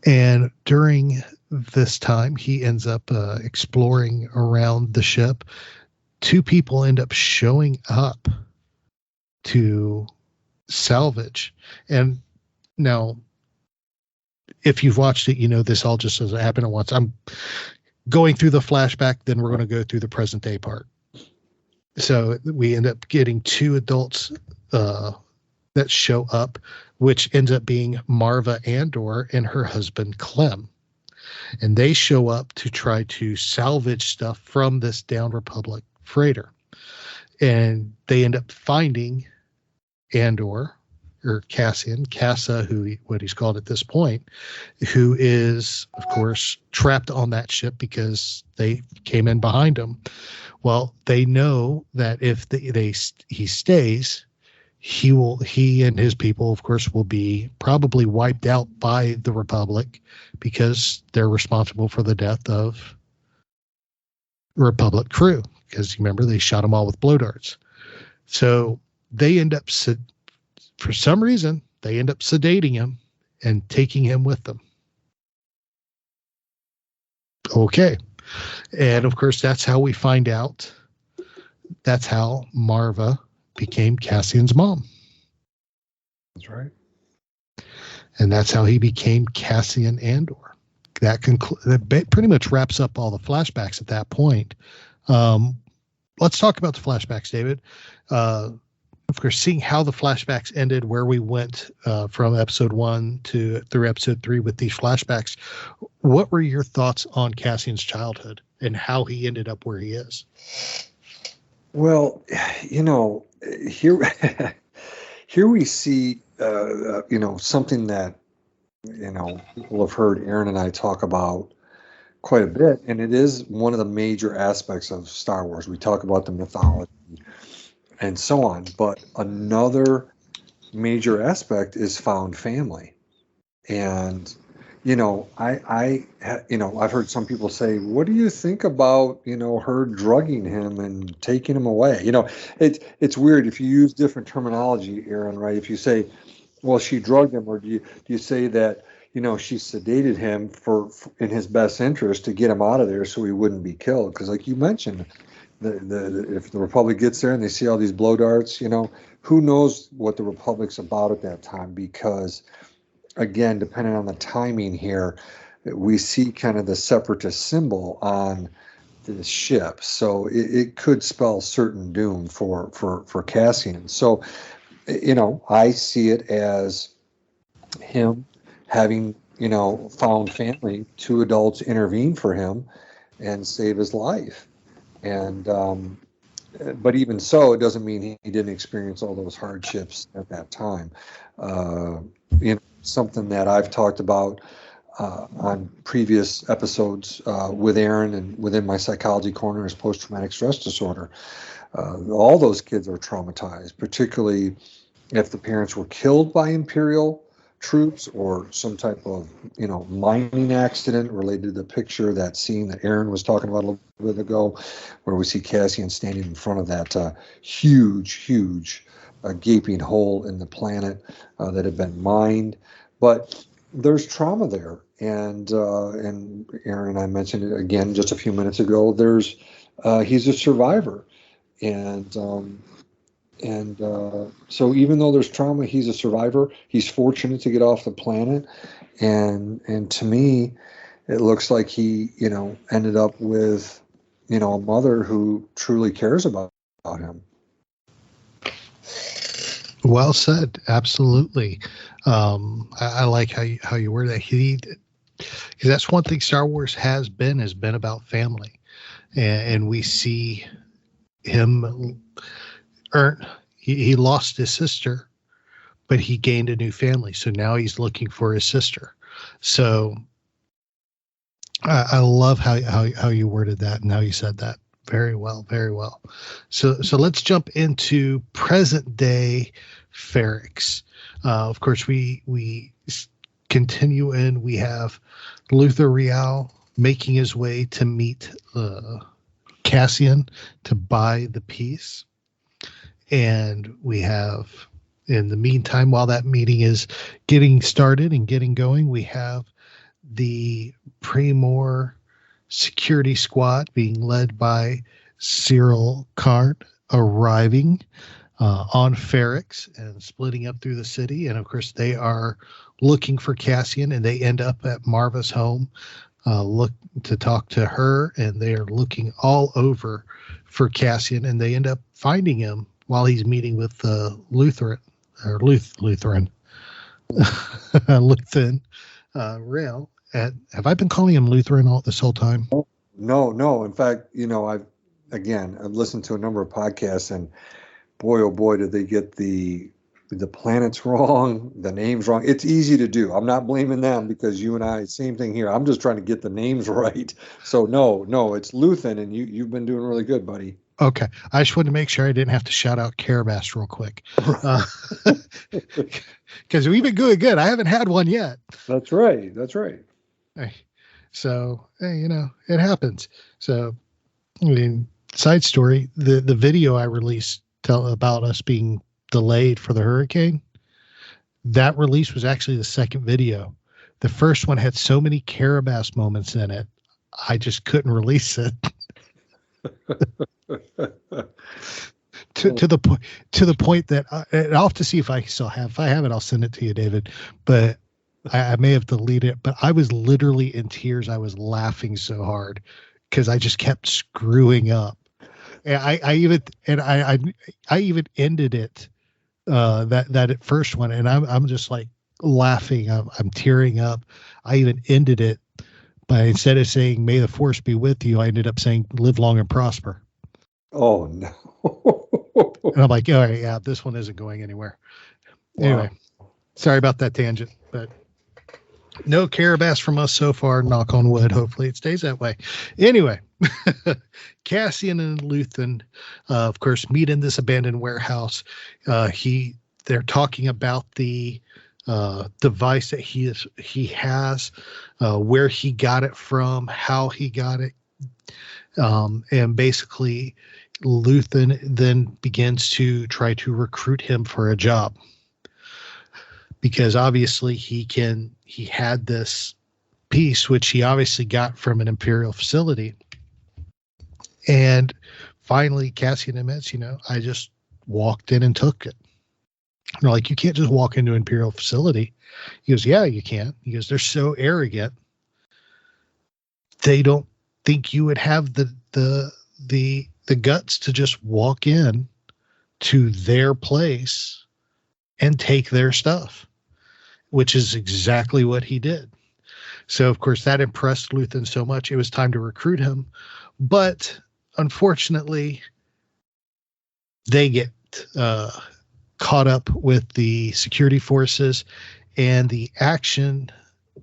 And during this time, he ends up exploring around the ship. 2 people end up showing up to salvage. And now, if you've watched it, this all just doesn't happen at once. I'm going through the flashback, then we're going to go through the present day part. So we end up getting 2 adults that show up, which ends up being Marva Andor and her husband Clem. And they show up to try to salvage stuff from this downed Republic freighter. And they end up finding Andor, or Cassian, Kassa, what he's called at this point, who is, of course, trapped on that ship because they came in behind him. Well, they know that if he stays, he and his people, of course, will be probably wiped out by the Republic because they're responsible for the death of Republic crew. Because remember, they shot them all with blow darts. So they end up, for some reason, they end up sedating him and taking him with them. Okay. And of course, that's how we find out. That's how Marva became Cassian's mom. That's right. And that's how he became Cassian Andor. That pretty much wraps up all the flashbacks at that point. Let's talk about the flashbacks, David. Of course, seeing how the flashbacks ended, where we went from episode 1 through episode 3 with these flashbacks. What were your thoughts on Cassian's childhood and how he ended up where he is? Well, here we see, something that, people have heard Aaron and I talk about quite a bit, and it is one of the major aspects of Star Wars. We talk about the mythology and so on, but another major aspect is found family. And I've heard some people say, what do you think about, her drugging him and taking him away? It's weird if you use different terminology, Aaron, right? If you say, well, she drugged him, or do you say that, she sedated him for in his best interest to get him out of there so he wouldn't be killed? Because like you mentioned, if the Republic gets there and they see all these blow darts, who knows what the Republic's about at that time? Because again, depending on the timing here, we see kind of the separatist symbol on the ship. So it could spell certain doom for Cassian. So, I see it as him having, found family, 2 adults intervene for him and save his life. And, but even so, it doesn't mean he didn't experience all those hardships at that time. Something that I've talked about on previous episodes with Aaron and within my psychology corner is post-traumatic stress disorder. All those kids are traumatized, particularly if the parents were killed by Imperial troops or some type of, mining accident related to the picture, that scene that Aaron was talking about a little bit ago, where we see Cassian standing in front of that huge a gaping hole in the planet that had been mined. But there's trauma there, and Aaron and I mentioned it again just a few minutes ago. He's a survivor, and so even though there's trauma, he's a survivor. He's fortunate to get off the planet, and to me, it looks like he ended up with a mother who truly cares about him. Well said. Absolutely. I like how you word that. Because that's one thing Star Wars has been about family, and we see him earn. He lost his sister, but he gained a new family. So now he's looking for his sister. So I love how you worded that and how you said that. Very well, very well. So let's jump into present day Ferrix. Of course, we continue in. We have Luther Real making his way to meet Cassian to buy the piece, and we have, in the meantime, while that meeting is getting started and getting going, we have the Premiere security squad being led by Cyril Karn arriving on Ferrix and splitting up through the city. And of course, they are looking for Cassian, and they end up at Marva's home, look to talk to her, and they are looking all over for Cassian, and they end up finding him while he's meeting with Luthen Rail. Have I been calling him Lutheran all this whole time? No. In fact, I've listened to a number of podcasts, and boy, oh boy, did they get the planets wrong, the names wrong. It's easy to do. I'm not blaming them, because you and I, same thing here. I'm just trying to get the names right. So no, it's Luthen, and you've been doing really good, buddy. Okay. I just wanted to make sure I didn't have to shout out Carabas real quick. Because we've been doing good. I haven't had one yet. That's right. So, it happens. So, side story, the video I released about us being delayed for the hurricane, that release was actually the second video. The first one had so many Carabas moments in it, I just couldn't release it. to the point that I'll have to see if I still have. If I have it, I'll send it to you, David. But I may have deleted it. But I was literally in tears. I was laughing so hard because I just kept screwing up. And I even ended it. That first one, and I'm just like laughing. I'm tearing up. I even ended it by, instead of saying "May the Force be with you," I ended up saying "Live long and prosper." Oh no. And I'm like, all right, yeah, this one isn't going anywhere. Wow. Anyway, sorry about that tangent, but no Carabas from us so far, knock on wood. Hopefully it stays that way. Anyway, Cassian and Luthen, of course, meet in this abandoned warehouse. They're talking about the device that he has, where he got it from, how he got it. And basically Luthen then begins to try to recruit him for a job, because obviously he had this piece, which he obviously got from an Imperial facility. And finally Cassian admits, I just walked in and took it. And they're like, you can't just walk into an Imperial facility. He goes, yeah, you can. He goes, they're so arrogant. They don't think you would have the guts to just walk in to their place and take their stuff, which is exactly what he did. So of course that impressed Luthen so much, it was time to recruit him. But unfortunately they get caught up with the security forces, and the action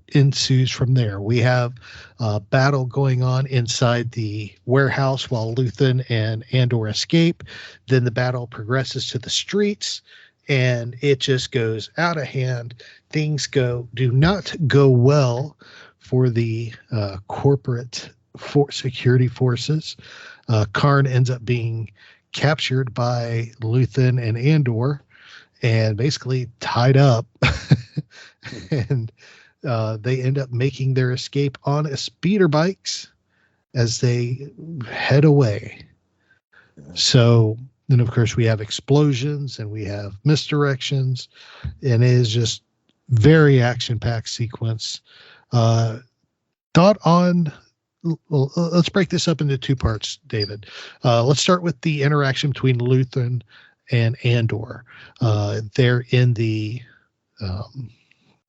ensues from there. We have a battle going on inside the warehouse while Luthen and Andor escape. Then the battle progresses to the streets, and it just goes out of hand. Things do not go well for the corporate security forces. Karn ends up being captured by Luthen and Andor, and basically tied up. And they end up making their escape on speeder bikes as they head away. So then, of course, we have explosions and we have misdirections, and it is just very action-packed sequence. Thought on, well, let's break this up into two parts, David. Let's start with the interaction between Luthen and Andor. They're in the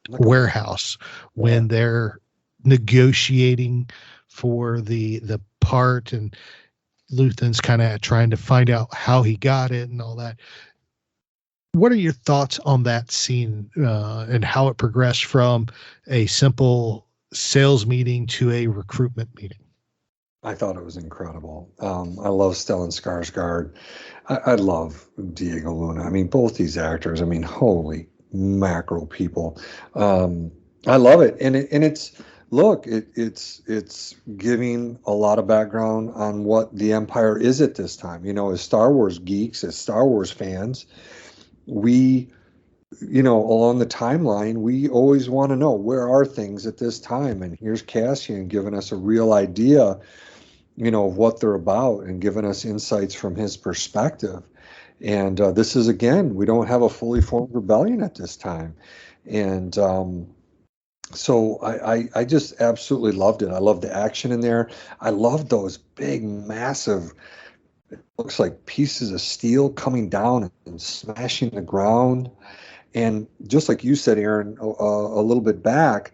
warehouse when they're negotiating for the part, and Luthen's kind of trying to find out how he got it and all that. What are your thoughts on that scene and how it progressed from a simple sales meeting to a recruitment meeting? I thought it was incredible. I love Stellan Skarsgård. I love Diego Luna. I mean, both these actors. I mean, holy mackerel, people. I love it, and it's giving a lot of background on what the Empire is at this time. You know, as Star Wars geeks, as Star Wars fans, we, you know, along the timeline, we always want to know where are things at this time. And here's Cassian giving us a real idea, you know, of what they're about and giving us insights from his perspective. And this is, again, we don't have a fully formed rebellion at this time. And so I just absolutely loved it. I love the action in there. I love those big, massive, it looks like pieces of steel coming down and smashing the ground. And just like you said, Aaron, a little bit back,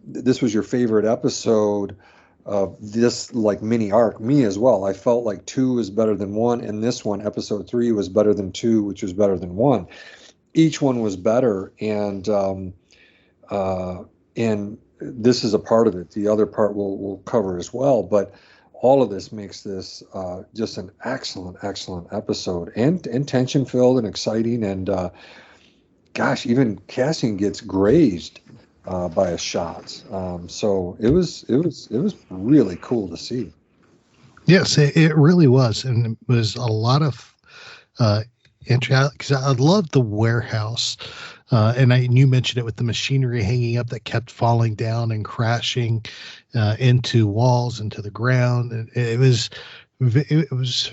this was your favorite episode of this like mini arc. Me as well. I felt like 2 is better than 1, and this one, episode 3, was better than 2, which was better than 1. Each one was better, and this is a part of it. The other part we'll cover as well, but all of this makes this just an excellent episode, and tension filled and exciting. And gosh, even Cassian gets grazed by a shot. So it was really cool to see. Yes, it really was, and it was a lot of because I love the warehouse. And you mentioned it with the machinery hanging up that kept falling down and crashing into walls, into the ground. It was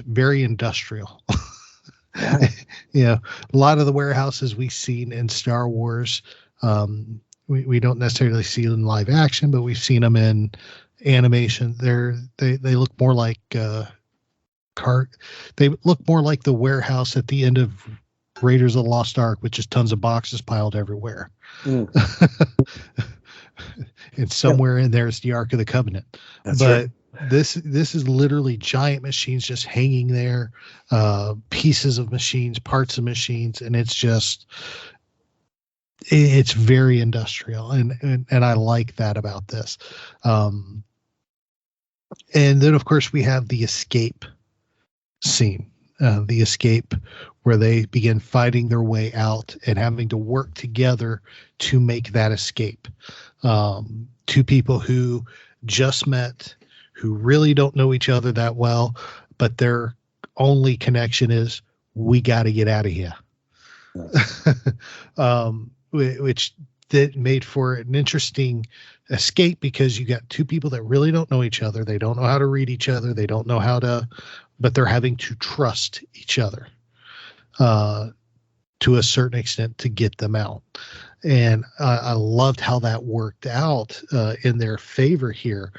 very industrial. Yeah. You know, a lot of the warehouses we've seen in Star Wars, we don't necessarily see in live action, but we've seen them in animation. They look more like they look more like the warehouse at the end of Raiders of the Lost Ark, which is tons of boxes piled everywhere. And somewhere in there is the Ark of the Covenant. That's but right. This is literally giant machines just hanging there, pieces of machines, parts of machines, and it's very industrial, and I like that about this. And then of course we have the escape scene. The escape where they begin fighting their way out and having to work together to make that escape. Two people who just met, who really don't know each other that well, but their only connection is, we got to get out of here. Which that made for an interesting escape, because you got two people that really don't know each other. They don't know how to read each other. They don't know how to, but they're having to trust each other to a certain extent to get them out. And I loved how that worked out in their favor here.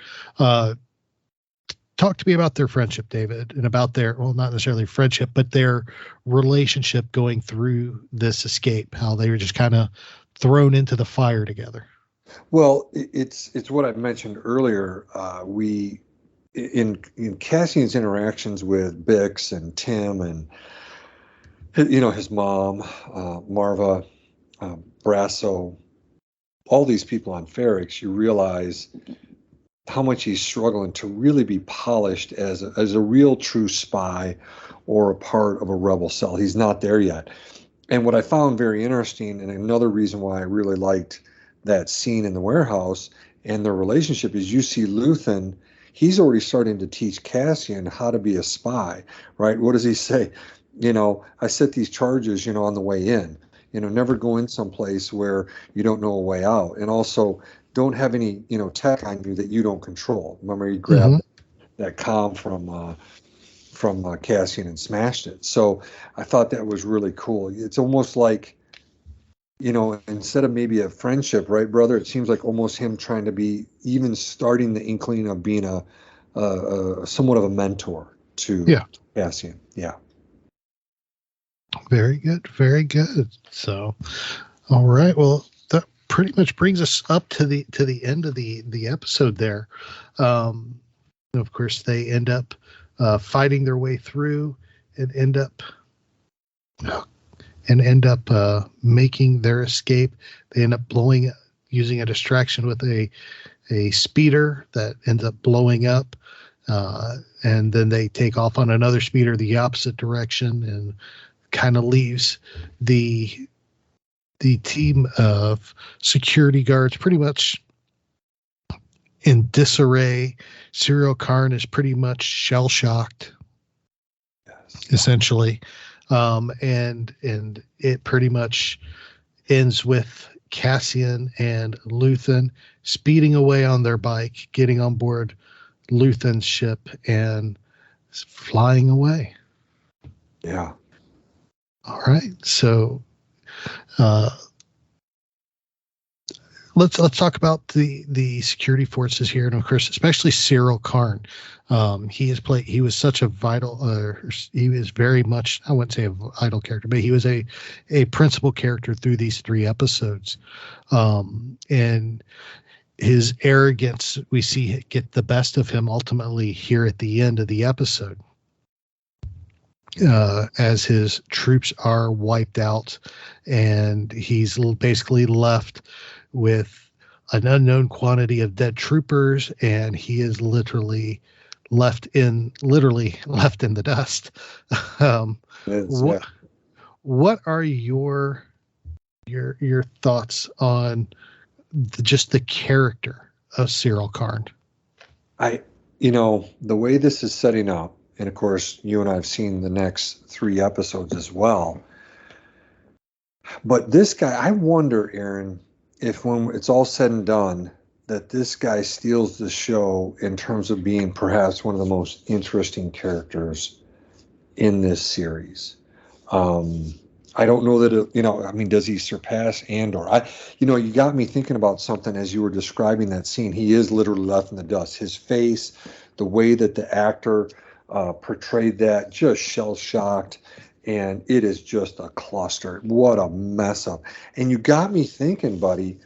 Talk to me about their friendship, David, and about their, well, not necessarily friendship, but their relationship going through this escape, how they were just kind of thrown into the fire together. Well, it's what I mentioned earlier. We in Cassian's interactions with Bix and Tim and, you know, his mom, Marva, Brasso, all these people on Ferrix, you realize how much he's struggling to really be polished as a real true spy or a part of a rebel cell. He's not there yet. And what I found very interesting, and another reason why I really liked that scene in the warehouse and their relationship, is you see Luthen, he's already starting to teach Cassian how to be a spy, right? What does he say? You know, I set these charges, you know, on the way in. never go in someplace where you don't know a way out, and also don't have any tech on you that you don't control. Remember, he grabbed that comm from Cassian and smashed it. So I thought that was really cool. It's almost like, instead of maybe a friendship, right, brother? It seems like almost him trying to be, even starting the inkling of being a somewhat of a mentor to Cassian. Yeah. Very good. Very good. So, all right. Well, that pretty much brings us up to the end of the episode there. Of course, they end up fighting their way through and end up making their escape. They end up using a distraction with a speeder that ends up blowing up, and then they take off on another speeder the opposite direction, and kind of leaves the team of security guards pretty much in disarray. Serial Karn is pretty much shell-shocked, essentially. And it pretty much ends with Cassian and Luthen speeding away on their bike, getting on board Luthen's ship, and flying away. Yeah. All right. So let's talk about the security forces here, and of course, especially Serial Karn. He was such a vital, he was very much, I wouldn't say a vital character, but he was a principal character through these 3 episodes. And his arrogance, we see get the best of him ultimately here at the end of the episode, as his troops are wiped out, and he's basically left with an unknown quantity of dead troopers, and he is literally left in the dust. What are your thoughts on just the character of Serial Karn? The way this is setting up, and of course you and I have seen the next 3 episodes as well, but this guy, I wonder, Aaron, if when it's all said and done, that this guy steals the show in terms of being perhaps one of the most interesting characters in this series. I don't know that, does he surpass Andor? You got me thinking about something as you were describing that scene. He is literally left in the dust. His face, the way that the actor portrayed that, just shell-shocked, and it is just a cluster. What a mess up. And you got me thinking, buddy,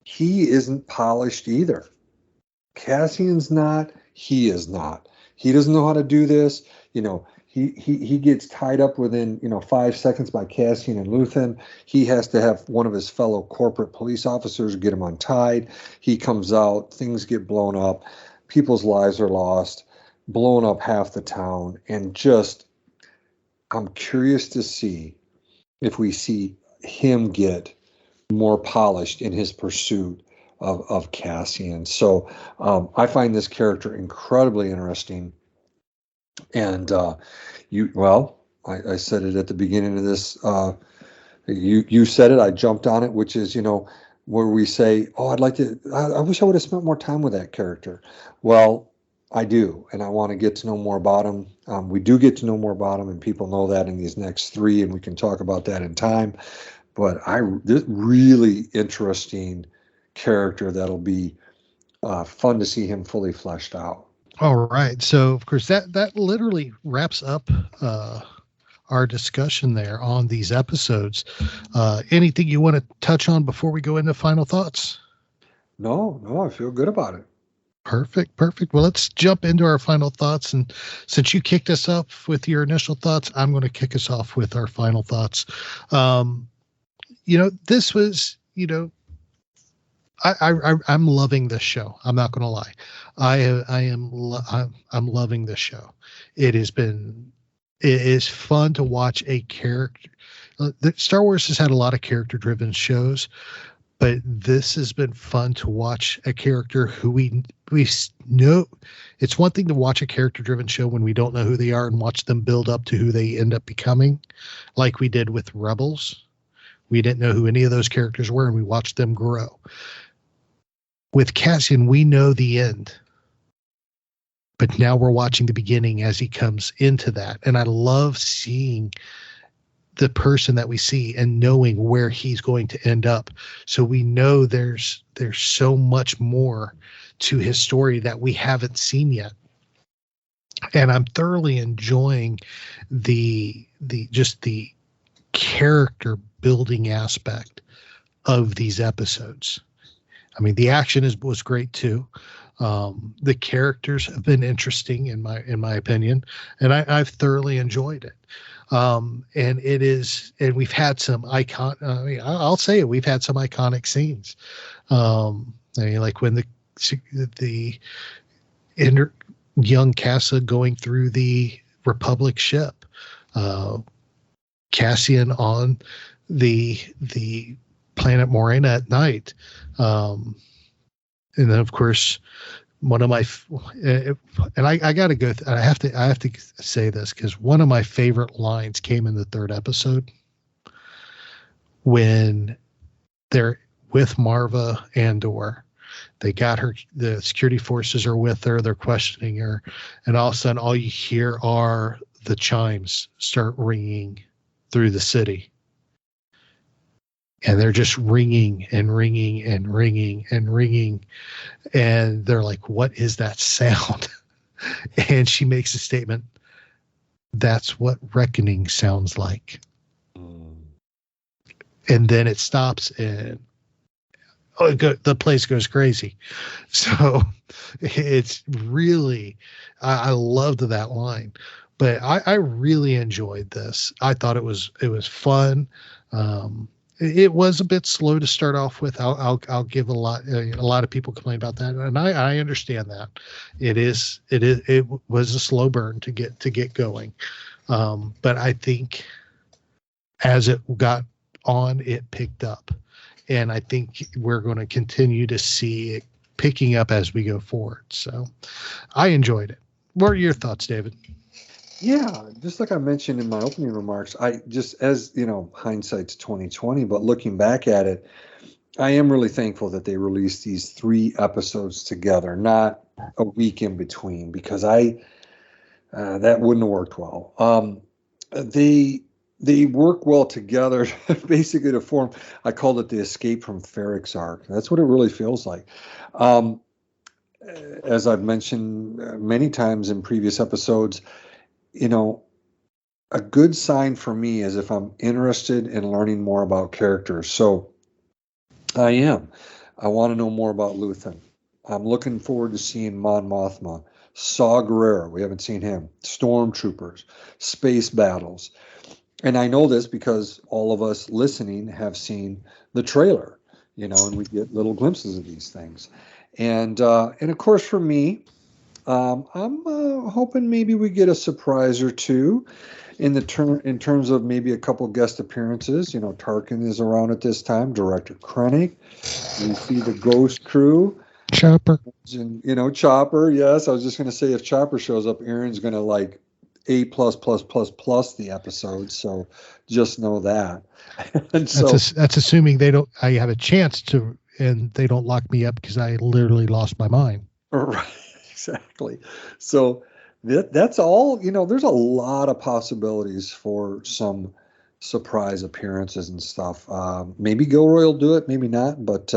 he isn't polished either. Cassian's not. He is not. He doesn't know how to do this. He gets tied up within 5 seconds by Cassian and Luthen. He has to have one of his fellow corporate police officers get him untied. He comes out. Things get blown up. People's lives are lost. Blown up half the town. And just, I'm curious to see if we see him get more polished in his pursuit of Cassian. So I find this character incredibly interesting. And I said it at the beginning of this. You said it. I jumped on it, which is, where we say, "Oh, I wish I would have spent more time with that character." Well, I do, and I want to get to know more about him. We do get to know more about him, and people know that in these next 3, and we can talk about that in time. But this really interesting character that'll be fun to see him fully fleshed out. All right. So, of course, that literally wraps up our discussion there on these episodes. Anything you want to touch on before we go into final thoughts? No, I feel good about it. Perfect. Well, let's jump into our final thoughts. And since you kicked us off with your initial thoughts, I'm going to kick us off with our final thoughts. This was, I'm loving this show. I'm not going to lie. I'm loving this show. It is fun to watch a character. Star Wars has had a lot of character driven shows, but this has been fun to watch a character who we know. It's one thing to watch a character driven show when we don't know who they are and watch them build up to who they end up becoming, like we did with Rebels. We didn't know who any of those characters were, and we watched them grow. With Cassian, we know the end, but now we're watching the beginning as he comes into that. And I love seeing the person that we see and knowing where he's going to end up. So we know there's so much more to his story that we haven't seen yet. And I'm thoroughly enjoying the character building aspect of these episodes. I mean, the action was great too. The characters have been interesting in my opinion, and I've thoroughly enjoyed it. And we've had some I'll say it. We've had some iconic scenes. Like when the young Kassa going through the Republic ship, Cassian on the planet Morena at night. And then of course, one of my, and I got to go, I have to say this because one of my favorite lines came in the third episode when they're with Marva Andor. They got her, the security forces are with her, they're questioning her, and all of a sudden all you hear are the chimes start ringing through the city. And they're just ringing and ringing and ringing and ringing. And they're like, what is that sound? And she makes a statement, that's what reckoning sounds like. And then it stops and the place goes crazy. So it's really, I loved that line. But I really enjoyed this. I thought it was fun. It was a bit slow to start off with. I'll give a lot of people complain about that, and I understand that. It was a slow burn to get going, but I think as it got on, it picked up, and I think we're going to continue to see it picking up as we go forward. So I enjoyed it. What are your thoughts, David? Yeah, just like I mentioned in my opening remarks, I just, as you know, hindsight's 2020, but looking back at it, I am really thankful that they released these 3 episodes together, not a week in between, because that wouldn't have worked well. They work well together, basically to form. I called it the Escape from Ferrix arc. That's what it really feels like. As I've mentioned many times in previous episodes, you know, a good sign for me is if I'm interested in learning more about characters. So I am. I want to know more about Luthen. I'm looking forward to seeing Mon Mothma, Saw Gerrera. We haven't seen him. Stormtroopers, space battles. And I know this because all of us listening have seen the trailer, you know, and we get little glimpses of these things. And of course, for me, I'm hoping maybe we get a surprise or two in terms of maybe a couple guest appearances. You know, Tarkin is around at this time. Director Krennic. We see the Ghost Crew. Chopper. And, you know, Chopper. Yes, I was just going to say if Chopper shows up, Aaron's going to like A++++ the episode. So just know that. And that's assuming I have a chance to, and they don't lock me up because I literally lost my mind. Right. Exactly. So that's all, you know, there's a lot of possibilities for some surprise appearances and stuff. Maybe Gilroy will do it, maybe not, but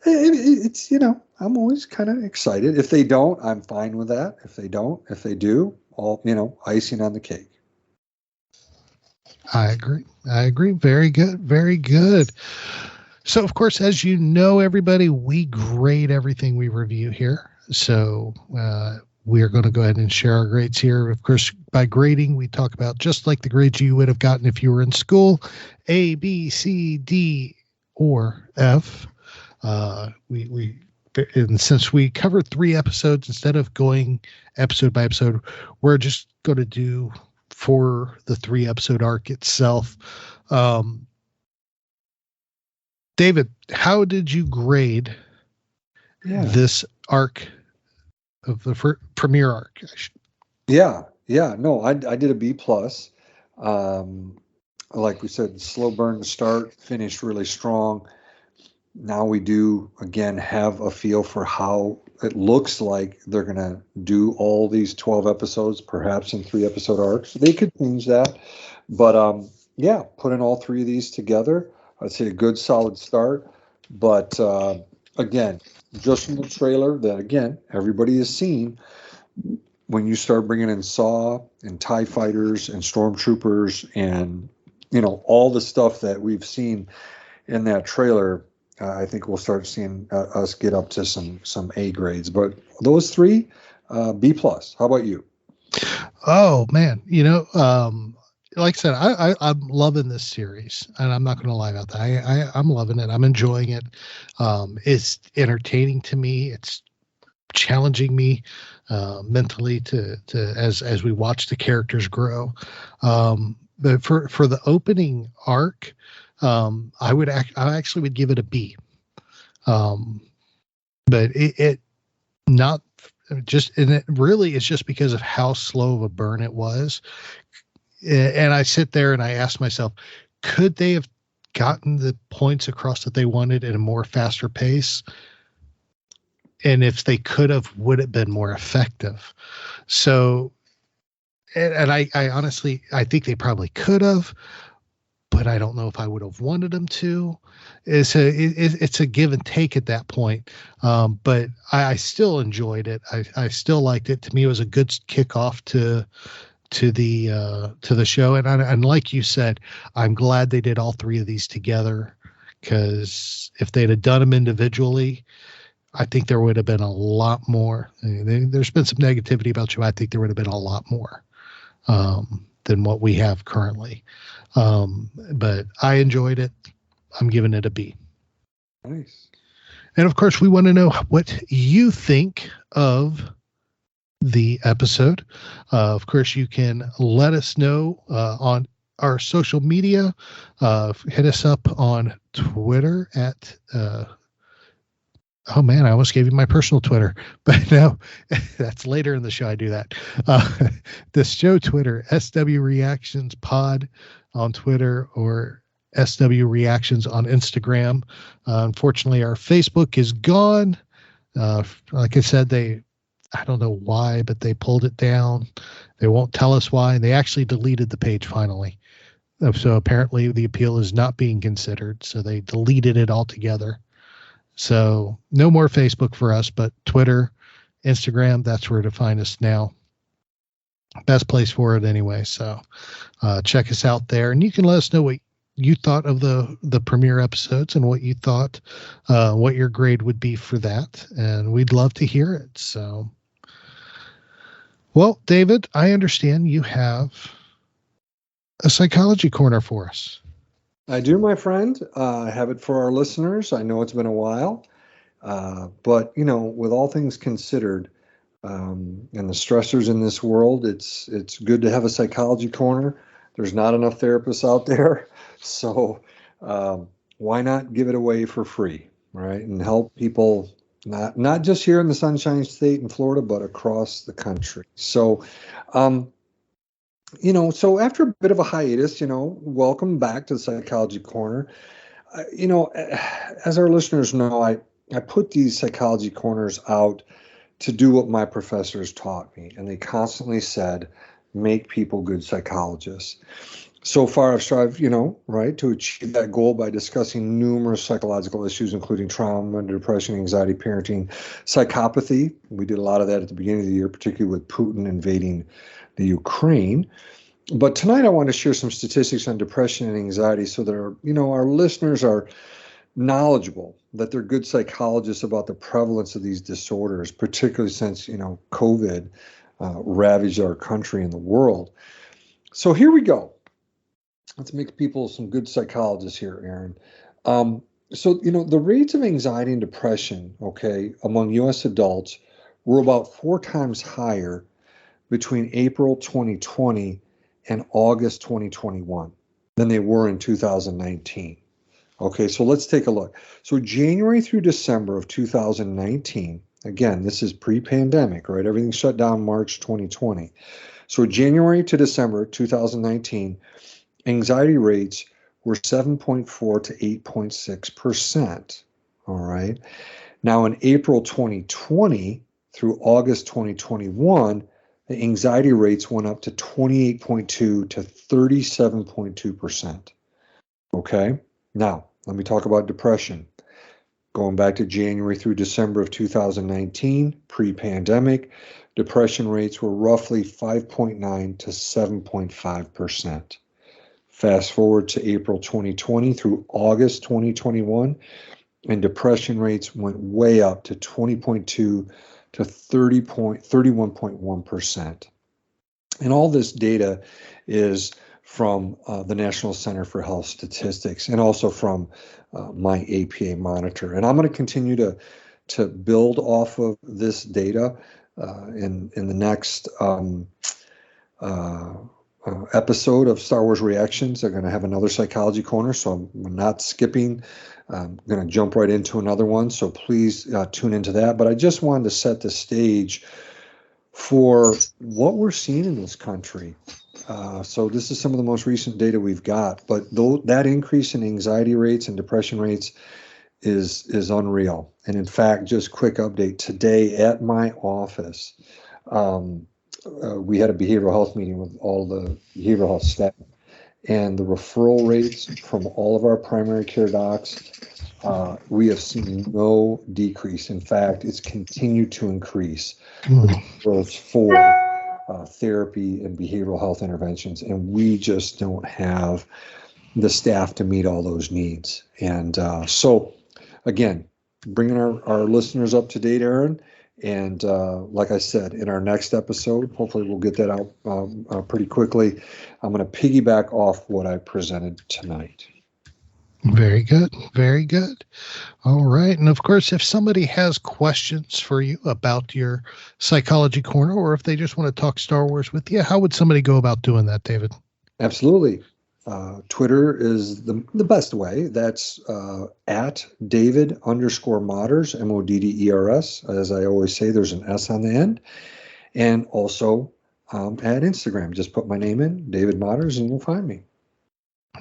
it's, you know, I'm always kind of excited. If they don't, I'm fine with that. If they do, all, you know, icing on the cake. I agree. Very good. Very good. So, of course, as you know, everybody, we grade everything we review here. So we are going to go ahead and share our grades here. Of course, by grading, we talk about just like the grades you would have gotten if you were in school, A, B, C, D, or F. And since we covered 3 episodes, instead of going episode by episode, we're just going to do for the 3 episode arc itself. David, how did you grade this arc of the premiere arc? No, I did a B+. like we said, slow burn to start, finished really strong. Now we do, again, have a feel for how it looks like they're going to do all these 12 episodes, perhaps in 3-episode arcs. They could change that. But, yeah, putting all 3 of these together, I'd say a good, solid start. But, again, just from the trailer that, again, everybody has seen, when you start bringing in Saw and TIE fighters and stormtroopers and, all the stuff that we've seen in that trailer, I think we'll start seeing us get up to some A grades. But those 3, B+. How about you? Oh man, like I said, I'm loving this series, and I'm not going to lie about that. I'm loving it. I'm enjoying it. It's entertaining to me. It's challenging me mentally to as we watch the characters grow. But for the opening arc, I actually would give it a B. But it not just, and it really is just because of how slow of a burn it was. And I sit there and I ask myself, could they have gotten the points across that they wanted at a more faster pace? And if they could have, would it have been more effective? So, and I honestly, I think they probably could have, but I don't know if I would have wanted them to. It's a give and take at that point. But I still enjoyed it. I still liked it. To me, it was a good kickoff to the show. And like you said, I'm glad they did all 3 of these together, because if they'd have done them individually, I think there would have been a lot more. There's been some negativity about you. I think there would have been a lot more than what we have currently. But I enjoyed it. I'm giving it a B. Nice. And of course, we want to know what you think of the episode. Of course, you can let us know on our social media. Hit us up on Twitter at oh man, I almost gave you my personal Twitter, but no, that's later in the show. I do that. The show Twitter, SW Reactions Pod on Twitter, or SW Reactions on Instagram. Unfortunately, our Facebook is gone. Like I said, I don't know why, but they pulled it down. They won't tell us why. They actually deleted the page finally. So apparently the appeal is not being considered. So they deleted it altogether. So no more Facebook for us, but Twitter, Instagram, that's where to find us now. Best place for it anyway. So check us out there, and you can let us know what you thought of the premiere episodes and what you thought, what your grade would be for that. And we'd love to hear it. So, well, David, I understand you have a psychology corner for us. I do, my friend. I have it for our listeners. I know it's been a while, but with all things considered, and the stressors in this world, it's good to have a psychology corner. There's not enough therapists out there, so why not give it away for free, right? And help people not just here in the Sunshine State in Florida, but across the country. So. So after a bit of a hiatus, welcome back to the Psychology Corner. As our listeners know, I put these Psychology Corners out to do what my professors taught me. And they constantly said, make people good psychologists. So far, I've strived, to achieve that goal by discussing numerous psychological issues, including trauma, depression, anxiety, parenting, psychopathy. We did a lot of that at the beginning of the year, particularly with Putin invading the Ukraine. But tonight I want to share some statistics on depression and anxiety so that our listeners are knowledgeable, that they're good psychologists about the prevalence of these disorders, particularly since, COVID ravaged our country and the world. So here we go. Let's make people some good psychologists here, Aaron. So the rates of anxiety and depression, among U.S. adults were about 4 times higher between April 2020 and August 2021 than they were in 2019. Okay, so let's take a look. So January through December of 2019, again, this is pre-pandemic, right? Everything shut down March 2020. So January to December 2019, anxiety rates were 7.4 to 8.6%. All right. Now, in April 2020 through August 2021, the anxiety rates went up to 28.2 to 37.2%. Okay. Now, let me talk about depression. Going back to January through December of 2019, pre-pandemic, depression rates were roughly 5.9 to 7.5%. Fast forward to April 2020 through August 2021, and depression rates went way up to 20.2 to 31.1%. And all this data is from the National Center for Health Statistics and also from my APA monitor. And I'm going to continue to build off of this data in the next episode of Star Wars Reactions. They're going to have another psychology corner, so I'm not skipping. I'm going to jump right into another one, so please tune into that. But I just wanted to set the stage for what we're seeing in this country. So this is some of the most recent data we've got, but that increase in anxiety rates and depression rates is unreal. And in fact, just quick update, today at my office, we had a behavioral health meeting with all the behavioral health staff, and the referral rates from all of our primary care docs, we have seen no decrease. In fact, it's continued to increase for therapy and behavioral health interventions, and we just don't have the staff to meet all those needs. And so, again, bringing our listeners up to date, Aaron. And like I said, in our next episode, hopefully we'll get that out pretty quickly. I'm going to piggyback off what I presented tonight. Very good. Very good. All right. And of course, if somebody has questions for you about your psychology corner, or if they just want to talk Star Wars with you, how would somebody go about doing that, David? Absolutely. Twitter is the best way. That's at David_Modders, Modders. As I always say, there's an S on the end. And also at Instagram, just put my name in, David Modders, and you'll find me.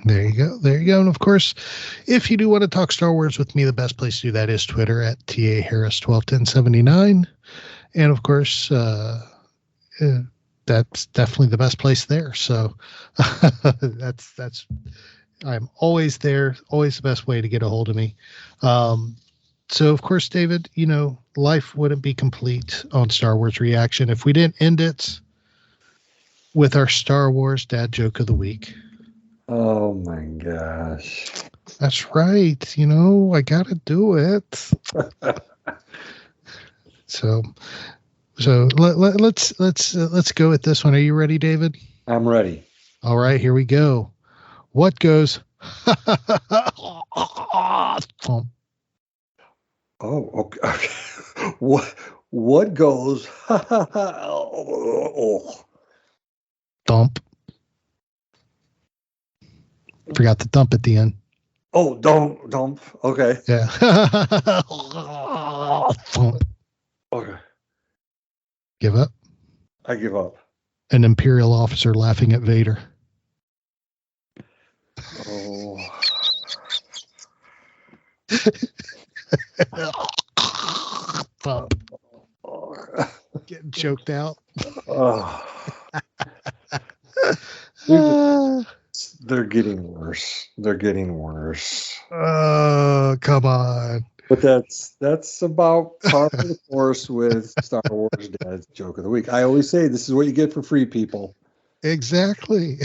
There you go. There you go. And of course, if you do want to talk Star Wars with me, the best place to do that is Twitter at TA Harris 121079. And of course, that's definitely the best place there. So that's I'm always there, always the best way to get a hold of me. So of course, David, life wouldn't be complete on Star Wars Reaction if we didn't end it with our Star Wars dad joke of the week. Oh my gosh. That's right. I gotta do it. So let's go with this one. Are you ready, David? I'm ready. All right, here we go. What goes? Thump. Oh, okay. What goes? Thump. Forgot the thump at the end. Oh, dump. Okay. Yeah. Thump. Okay. Give up. I give up. An Imperial officer laughing at Vader. Oh. Thump. Getting choked out. Oh. They're getting worse. Oh, come on. But that's about par for the course with Star Wars Dad's Joke of the Week. I always say this is what you get for free, people. Exactly.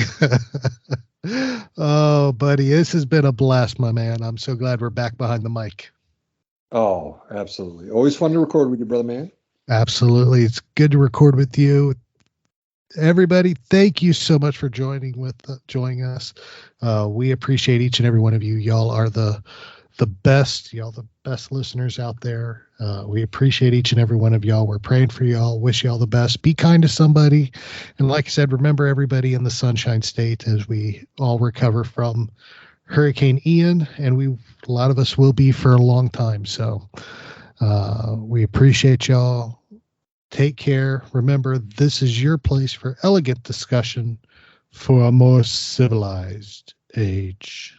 Oh, buddy, this has been a blast, my man. I'm so glad we're back behind the mic. Oh, absolutely. Always fun to record with you, brother man. Absolutely. It's good to record with you. Everybody, thank you so much for joining us. We appreciate each and every one of you. Y'all are the best. Y'all the best listeners out there. We appreciate each and every one of y'all. We're praying for y'all. Wish y'all the best. Be kind to somebody. And like I said, remember everybody in the Sunshine State as we all recover from Hurricane Ian. And a lot of us will be for a long time. So we appreciate y'all. Take care. Remember, this is your place for elegant discussion for a more civilized age.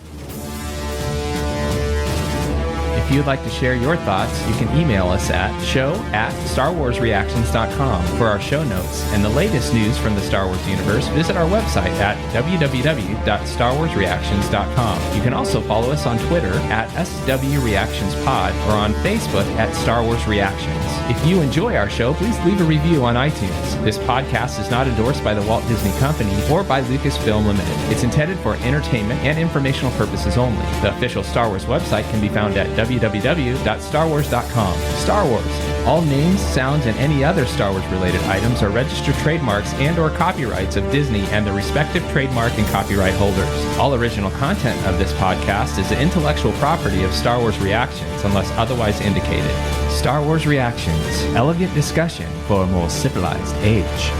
If you'd like to share your thoughts, you can email us at show@starwarsreactions.com for our show notes and the latest news from the Star Wars universe. Visit our website at www.starwarsreactions.com. You can also follow us on Twitter at SWReactionsPod or on Facebook at Star Wars Reactions. If you enjoy our show, please leave a review on iTunes. This podcast is not endorsed by the Walt Disney Company or by Lucasfilm Limited. It's intended for entertainment and informational purposes only. The official Star Wars website can be found at www.starwars.com. Star Wars. All names, sounds, and any other Star Wars related items are registered trademarks and or copyrights of Disney and the respective trademark and copyright holders. All original content of this podcast is the intellectual property of Star Wars Reactions unless otherwise indicated. Star Wars Reactions. Elegant discussion for a more civilized age.